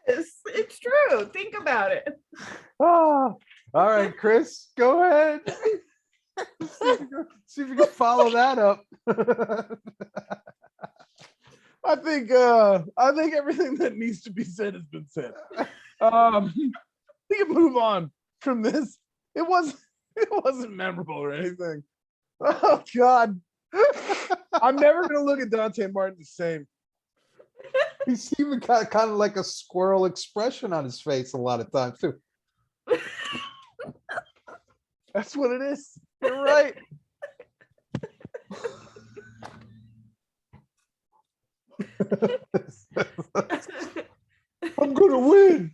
It's true. Think about it. Ah, all right, Chris, go ahead. See if you can follow that up. I think everything that needs to be said has been said. We can move on from this. It wasn't memorable or anything. Oh God. I'm never gonna look at Dante Martin the same. He's even got kind of like a squirrel expression on his face a lot of times too. That's what it is. You're right. I'm gonna win.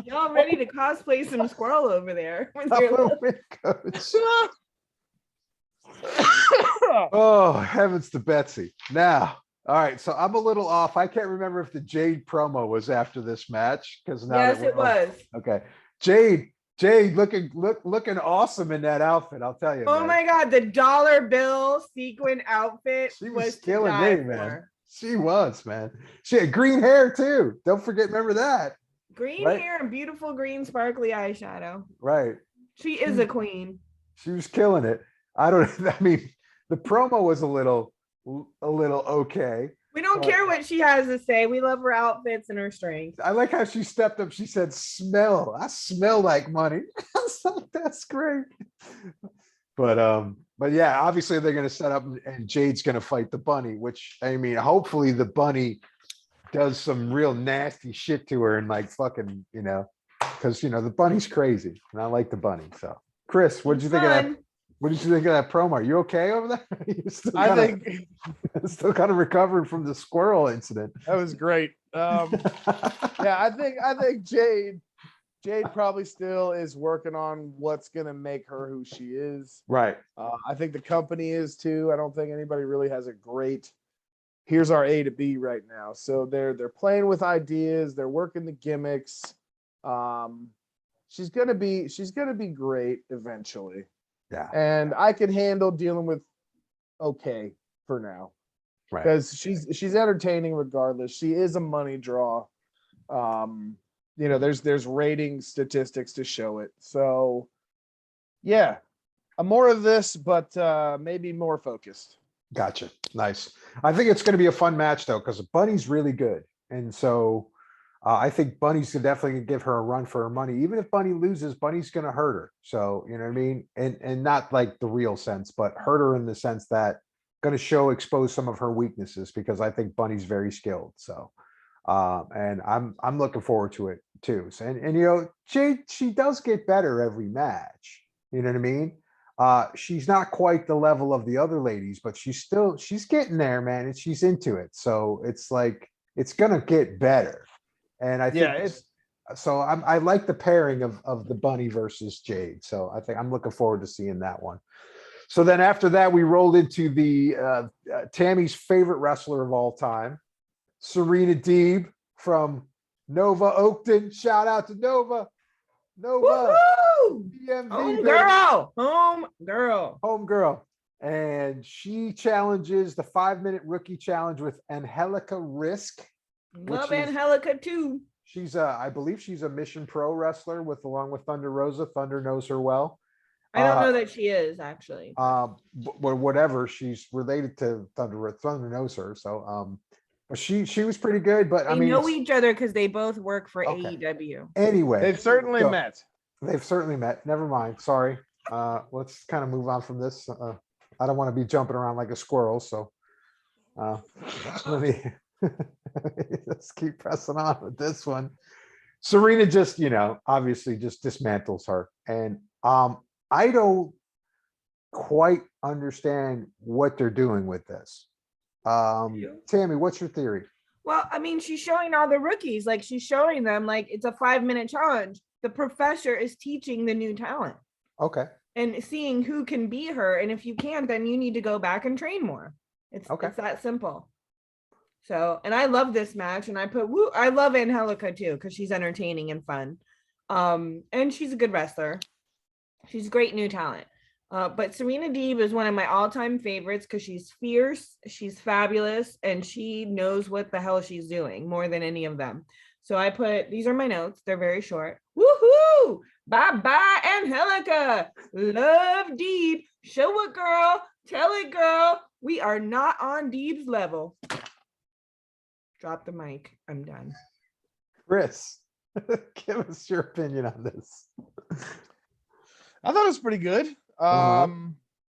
Y'all ready to cosplay some squirrel over there? With I'm your gonna win, coach. Oh, heavens to Betsy. Now, all right, so I'm a little off. I can't remember if the Jade promo was after this match because now Yes, that it was. okay. Jade looking awesome in that outfit, I'll tell you. Oh man. my God, the dollar bill sequin outfit She was to killing die me, man. for. She was, man. She had green hair too. Don't forget, remember that. Green Right? hair and beautiful green sparkly eyeshadow. Right. She is a queen. She was killing it. I mean, the promo was a little okay. We don't But- care what she has to say. We love her outfits and her strength. I like how she stepped up. She said, smell. I smell like money. I was like, that's great. But yeah, obviously they're gonna set up and Jade's gonna fight the bunny, which I mean, hopefully the bunny does some real nasty shit to her and like fucking, because the bunny's crazy. And I like the bunny. So Chris, what did you think of that? Fun. What did you think of that promo? Are you okay over there? You're still I kinda, think still kind of recovering from the squirrel incident. that was great. Yeah, I think Jade probably still is working on what's gonna make her who she is. Right. I think the company is too. I don't think anybody really has a great here's our A to B right now. So they're playing with ideas, they're working the gimmicks. She's gonna be great eventually. Yeah. And I can handle dealing with okay for now. Right. Because she's entertaining regardless. She is a money draw. There's rating statistics to show it. So yeah, more of this, but maybe more focused. Gotcha. Nice. I think it's going to be a fun match though, because Bunny's really good. And so I think Bunny's definitely going to give her a run for her money. Even if Bunny loses, Bunny's going to hurt her. So, you know what I mean? And not like the real sense, but hurt her in the sense that going to expose some of her weaknesses because I think Bunny's very skilled. So, and I'm looking forward to it too. So, and Jade, she does get better every match. You know what I mean? She's not quite the level of the other ladies, but she's getting there, man. And she's into it. So it's like, it's going to get better. And I think I like the pairing of the Bunny versus Jade. So I think I'm looking forward to seeing that one. So then after that, we rolled into the Tammy's favorite wrestler of all time, Serena Deeb from Nova Oakton. Shout out to Nova. Woo-hoo! DMV, Home baby. girl. Home girl. And she challenges the 5-minute rookie challenge with Angelica Risk. Love Angelica too. I believe she's a Mission Pro wrestler along with Thunder Rosa. Thunder knows her well. I don't know that she is actually. Whatever, she's related to Thunder. Thunder knows her, so but she was pretty good. But They know each other because they both work for AEW. Anyway, They've certainly met. They've certainly met. Never mind. Sorry. Let's kind of move on from this. I don't want to be jumping around like a squirrel, so let me. Let's keep pressing on with this one. Serena just, obviously just dismantles her. And I don't quite understand what they're doing with this. Tammy, what's your theory? Well, I mean, she's showing all the rookies, like she's showing them like it's a 5-minute challenge. The professor is teaching the new talent. Okay. And seeing who can beat her. And if you can't, then you need to go back and train more. It's that simple. So, and I love this match, and I love Angelica too, because she's entertaining and fun. And she's a good wrestler. She's great new talent. But Serena Deeb is one of my all-time favorites because she's fierce, she's fabulous, and she knows what the hell she's doing more than any of them. So I put, these are my notes. They're very short. Woohoo! Bye-bye, Angelica. Love Deeb. Show it, girl. Tell it, girl. We are not on Deeb's level. Drop the mic. I'm done. Chris, give us your opinion on this. I thought it was pretty good. Uh-huh.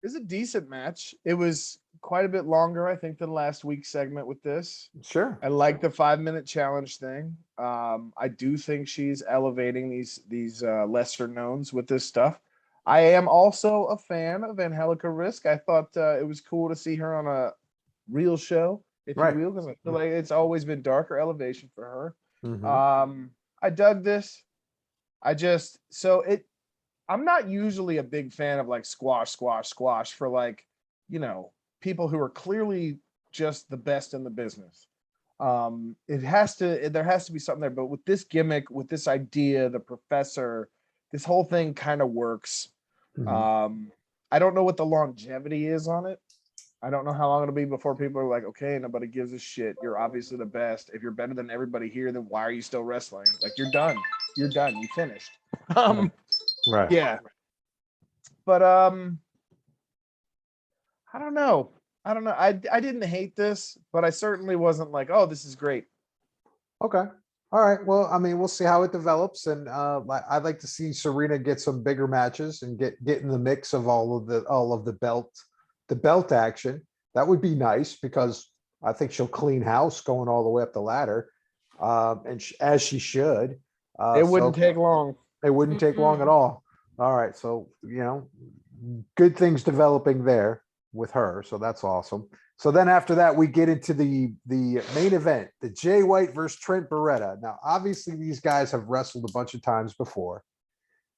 It was a decent match. It was quite a bit longer, I think, than last week's segment with this. Sure. I like the 5-minute challenge thing. I do think she's elevating these lesser knowns with this stuff. I am also a fan of Angelica Risk. I thought it was cool to see her on a real show, if Right. you will, because I feel like it's always been darker elevation for her. Mhm. I dug this. I'm not usually a big fan of like squash for like, people who are clearly just the best in the business. There has to be something there, but with this gimmick, with this idea, the professor, this whole thing kind of works. Mhm. I don't know what the longevity is on it. I don't know how long it'll be before people are like, okay, nobody gives a shit. You're obviously the best. If you're better than everybody here, then why are you still wrestling? Like, you're done. You're done. You finished. Right. Yeah. But I don't know. I didn't hate this, but I certainly wasn't like, oh, this is great. Okay. All right. Well, I mean, we'll see how it develops, and I'd like to see Serena get some bigger matches and get in the mix of all of the belt action. That would be nice because I think she'll clean house going all the way up the ladder, and as she should. It wouldn't take long. It wouldn't take long at all. All right. So, good things developing there with her. So that's awesome. So then after that, we get into the main event, the Jay White versus Trent Beretta. Now, obviously, these guys have wrestled a bunch of times before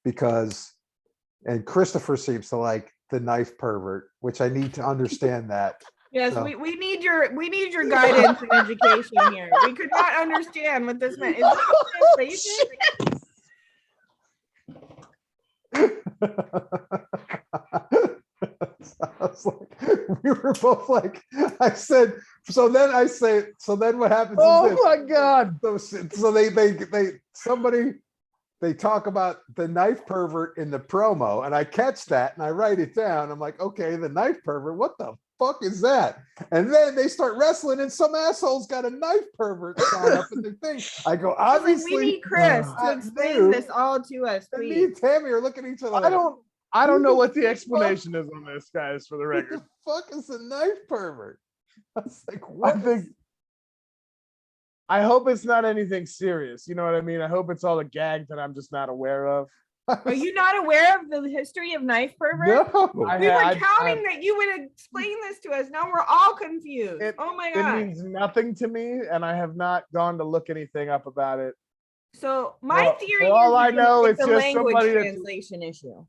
and Christopher seems to like the Knife Pervert, which I need to understand that. Yes, So- we need your guidance and education here. We could not understand what this meant. Is this translation? I was like, we were both like, I said, so then what happens Oh is this. my God. So they talk about the Knife Pervert in the promo, and I catch that and I write it down. I'm like, okay, the Knife Pervert, what the fuck is that? And then they start wrestling, and some asshole's got a Knife Pervert sign up in their thing. I go, obviously, we need Chris to explain this all to us, and me please. and Tammy are looking at each other. I don't know Who what the the explanation is on this, guys, for the What record. the fuck is a Knife Pervert? I was like, what? I hope it's not anything serious. You know what I mean? I hope it's all a gag that I'm just not aware of. Are you not aware of the history of Knife Pervert? No. We were counting that you would explain this to us. Now we're all confused. Oh my It God. means nothing to me, and I have not gone to look anything up about it. So my theory for all is I know, it's a just language somebody that's translation issue.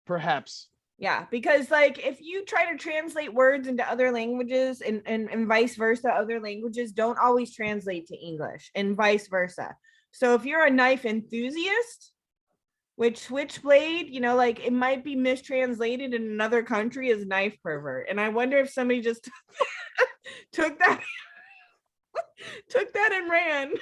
perhaps. Yeah, because like if you try to translate words into other languages and vice versa, other languages don't always translate to English and vice versa. So if you're a knife enthusiast, which switchblade, like it might be mistranslated in another country as Knife Pervert. And I wonder if somebody just took that and ran.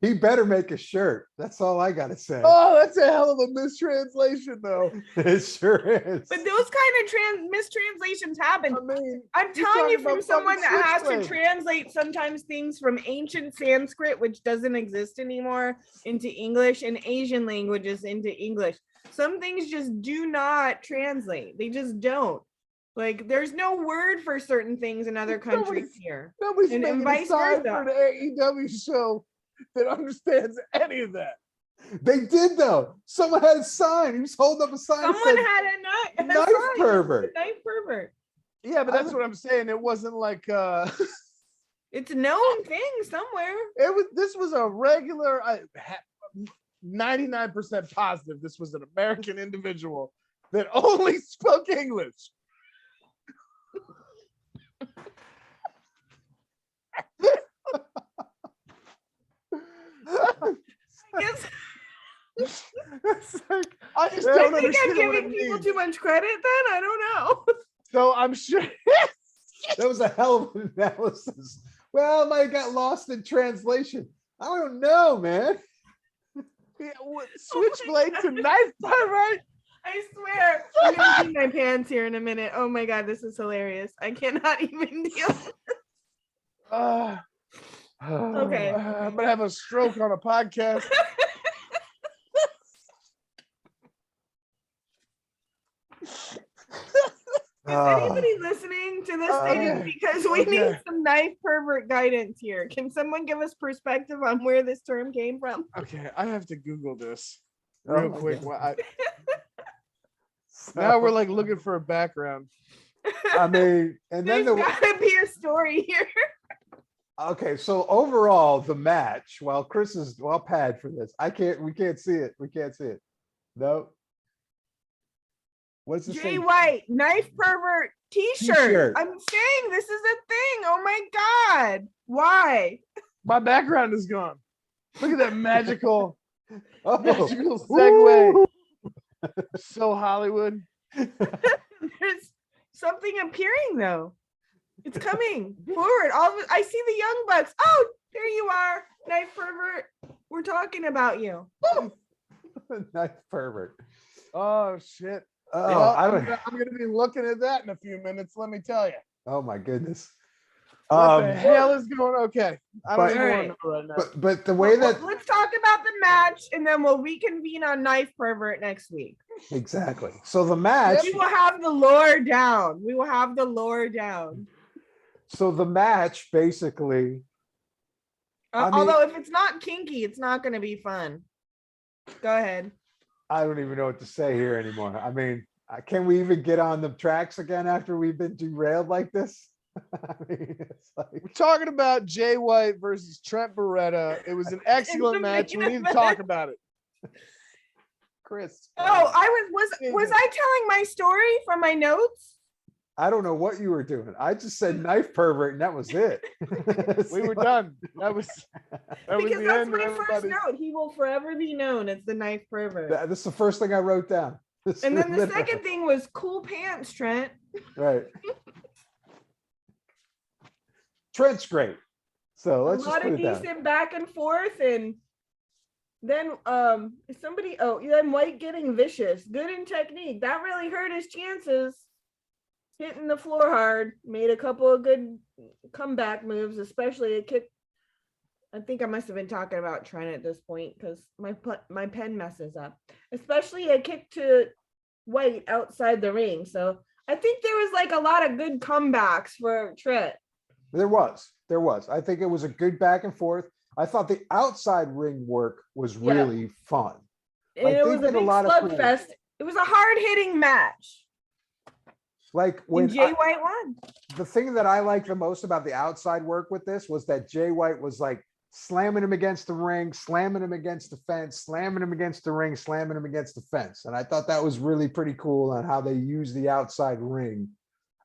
He better make a shirt. That's all I gotta say. Oh, that's a hell of a mistranslation, though. It sure is. But those kind of mistranslations happen. I mean, I'm telling you, from someone that has to Switchblade. translate sometimes things from ancient Sanskrit, which doesn't exist anymore, into English, and Asian languages into English. Some things just do not translate. They just don't. Like, there's no word for certain things in other countries here. Nobody's And making a vice sign versa. for an AEW show that understands any of that. They did though. Someone had a sign. He was holding up a sign. Someone that said, had a Knife sign. Pervert. Knife Pervert. Yeah, but that's what I'm saying. It wasn't like It's a known thing somewhere. this was a regular 99% positive this was an American individual that only spoke English. Yes. It's like, I just I don't think I'm understand what it giving people means. too much credit then. I don't know. So I'm sure. That was a hell of an analysis. Well, it might have got lost in translation. I don't know, man. Yeah, switchblade to knife pervert. I swear, I'm gonna pee my pants here in a minute. Oh my god, this is hilarious. I cannot even deal. Okay. I'm gonna have a stroke on a podcast. Is anybody listening to this thing? Okay. Because we Okay. need some knife pervert guidance here. Can someone give us perspective on where this term came from? Okay, I have to Google this Oh real my quick. God. Now we're like looking for a background. I mean, and then There's gotta be a story here. okay, so overall, the match, while Chris is well pad for this, we can't see it. We can't see it. No. What's the Jay same? White, knife pervert t-shirt. T-shirt. I'm saying this is a thing. Oh my god. Why? My background is gone. Look at that magical Oh. magical segue. Ooh. So Hollywood. There's something appearing though. It's coming forward. I see the Young Bucks. Oh, there you are, knife pervert. We're talking about you. Knife pervert. Oh shit. Oh, Well, I I'm don't. gonna be looking at that in a few minutes. Let me tell you. Oh my goodness. What the hell is going on? Okay. I don't but- even want Alright. to know right now. But the way that Let's talk about the match and then we'll reconvene on knife pervert next week. exactly. So the match. We will have the lore down. We will have the lore down. So the match basically. I mean- Although if it's not kinky, it's not going to be fun. Go ahead. I don't even know what to say here anymore. I mean, can we even get on the tracks again after we've been derailed like this? I mean, it's like. We're talking about Jay White versus Trent Beretta. It was an excellent match. We need to talk about it. Chris. Oh, was I telling my story from my notes? I don't know what you were doing. I just said knife pervert and that was it. We were done. That was Because the that's end. my first Everybody. note. He will forever be known as the knife pervert. This is the first thing I wrote down. This And then the literally- second thing was cool pants, Trent. Right. Trent's great. So let's A just lot put of it down. decent back and forth, and then then White getting vicious, good in technique. That really hurt his chances. Hitting the floor hard, made a couple of good comeback moves, especially a kick. I think I must have been talking about Trent at this point because my pen messes up. Especially a kick to White outside the ring. So I think there was like a lot of good comebacks for Trent. There was. I think it was a good back and forth. I thought the outside ring work was Yeah. really fun. And Like, it they was a did a big lot of cool- slugfest. It was a hard-hitting match. Like when And Jay White won. the thing that I like the most about the outside work with this was that Jay White was like slamming him against the ring, slamming him against the fence, slamming him against the ring, slamming him against the fence. And I thought that was really pretty cool on how they use the outside ring.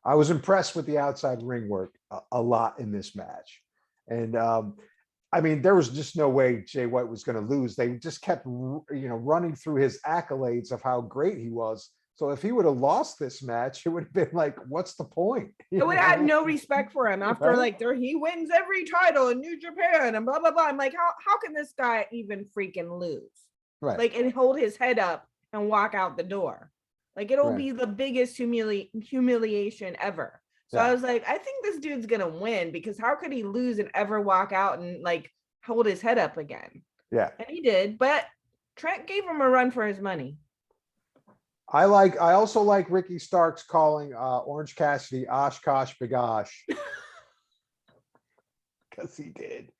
I was impressed with the outside ring work a lot in this match. And I mean, there was just no way Jay White was going to lose. They just kept, running through his accolades of how great he was. So if he would have lost this match, it would have been like, what's the point? I would have had no respect for him after Right. he wins every title in New Japan and blah blah blah. I'm like, how can this guy even freaking lose? Right. Like, and hold his head up and walk out the door. Like, it'll Right. be the biggest humiliation ever. So Yeah. I was like, I think this dude's gonna win because how could he lose and ever walk out and like hold his head up again? Yeah. And he did, but Trent gave him a run for his money. I also like Ricky Starks calling Orange Cassidy Oshkosh Bagosh. Because he did.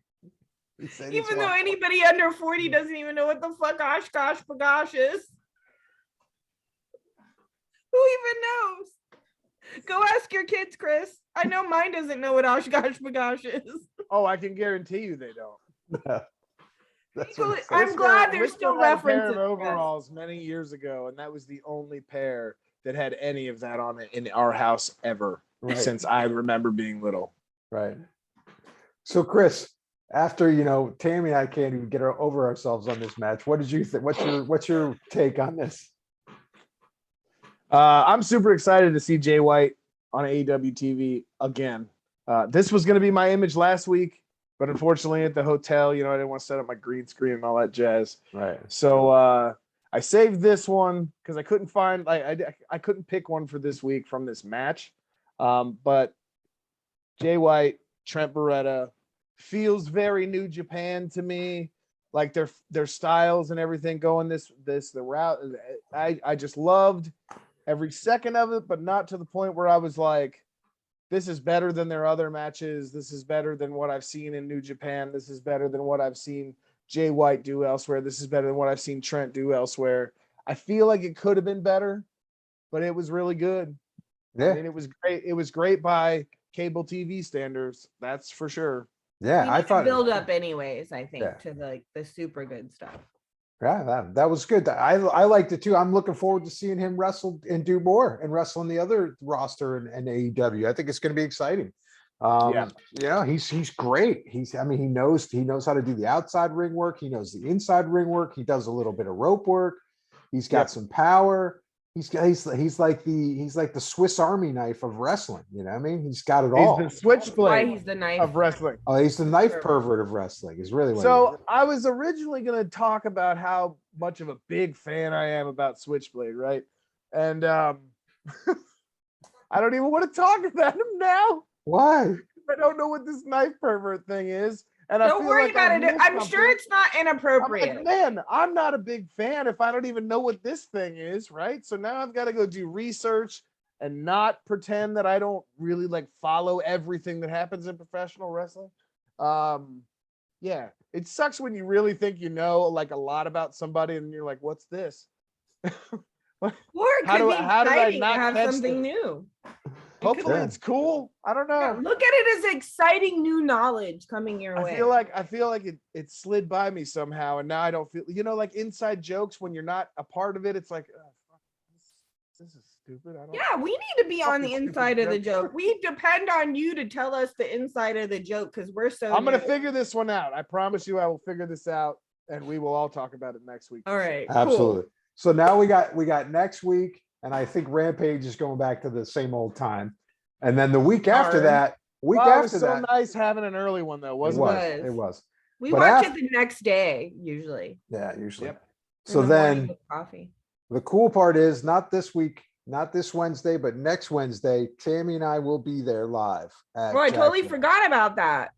He said he's Even though one- anybody under 40 doesn't even know what the fuck Oshkosh Bagosh is. Who even knows? Go ask your kids, Chris. I know mine doesn't know what Oshkosh Bagosh is. Oh, I can guarantee you they don't. That's what it I'm says. glad there's Risto still had a pair references. of overalls many years ago, and that was the only pair that had any of that on it in our house ever Right. since I remember being little. Right. So, Chris, after Tammy and I can't even get over ourselves on this match. What did you think? What's your take on this? I'm super excited to see Jay White on AEW TV again. This was going to be my image last week, but unfortunately at the hotel, I didn't want to set up my green screen and all that jazz. Right. So I saved this one because I couldn't find I couldn't pick one for this week from this match. But Jay White, Trent Beretta feels very New Japan to me. Like their styles and everything going the route. I just loved every second of it, but not to the point where I was like, this is better than their other matches. This is better than what I've seen in New Japan. This is better than what I've seen Jay White do elsewhere. This is better than what I've seen Trent do elsewhere. I feel like it could have been better, but it was really good. Yeah. I mean, it was great. It was great by cable TV standards. That's for sure. Yeah. I thought build up anyways, I think, Yeah. to the super good stuff. Yeah, that was good. I liked it too. I'm looking forward to seeing him wrestle and do more and wrestle in the other roster and AEW. I think it's going to be exciting. He's great. He knows how to do the outside ring work. He knows the inside ring work. He does a little bit of rope work. He's got some power. He's like the Swiss Army knife of wrestling. You know what I mean? He's got it all. He's the switchblade He's the knife of wrestling. Oh, he's the knife pervert of wrestling. Is really what So I was originally going to talk about how much of a big fan I am about Switchblade, right? And I don't even want to talk about him now. Why? I don't know what this knife pervert thing is. And Don't worry about it. I'm sure it's not inappropriate. I'm like, man, I'm not a big fan if I don't even know what this thing is, right? So now I've got to go do research and not pretend that I don't really follow everything that happens in professional wrestling. Yeah, it sucks when you really think you know a lot about somebody and you're like, what's this? Or it could be exciting to have something new. Hopefully it's cool. I don't know. Yeah, look at it as exciting new knowledge coming your way. I feel like it slid by me somehow, and now I don't feel like inside jokes when you're not a part of it. It's like, oh, fuck, this is stupid. We need to be on the inside of the joke. We depend on you to tell us the inside of the joke because we're so. I'm gonna figure this one out. I promise you, I will figure this out, and we will all talk about it next week. All right, absolutely. Cool. So now we got next week. And I think Rampage is going back to the same old time. And then the week after that, it was so nice having an early one though, wasn't it? It was. We watch it the next day usually. Yeah, usually. Yep. So then coffee. The cool part is not this week, not this Wednesday, but next Wednesday, Tammy and I will be there live. I totally forgot about that.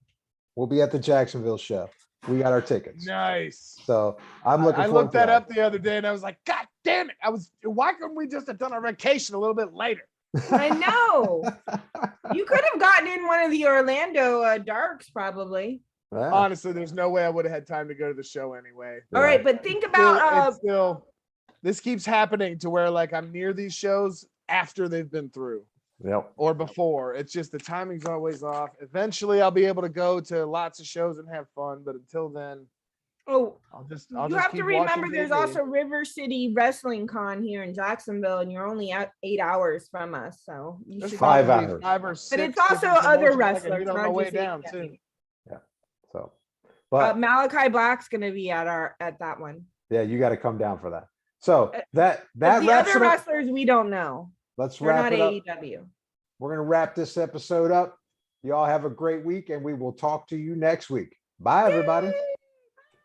We'll be at the Jacksonville show. We got our tickets. Nice. So I'm looking forward to that. I looked that up the other day and I was like, God damn it. Why couldn't we just have done our vacation a little bit later? I know. You could have gotten in one of the Orlando darks probably. Yeah. Honestly, there's no way I would have had time to go to the show anyway. All right, but think about this keeps happening to where I'm near these shows after they've been through. Yep. Or before. It's just the timing's always off. Eventually I'll be able to go to lots of shows and have fun, but until then, I'll just have to remember there's also River City Wrestling Con here in Jacksonville, and you're only at 8 hours from us, so you should 5 hours. 5 or 6. But it's also other wrestlers, on not the way just down too. Yeah. So, but Malachi Black's going to be at that one. Yeah, you got to come down for that. So that the wraps other it up. wrestlers we don't know. Let's They're wrap not it up. AEW. We're going to wrap this episode up. You all have a great week, and we will talk to you next week. Bye, everybody.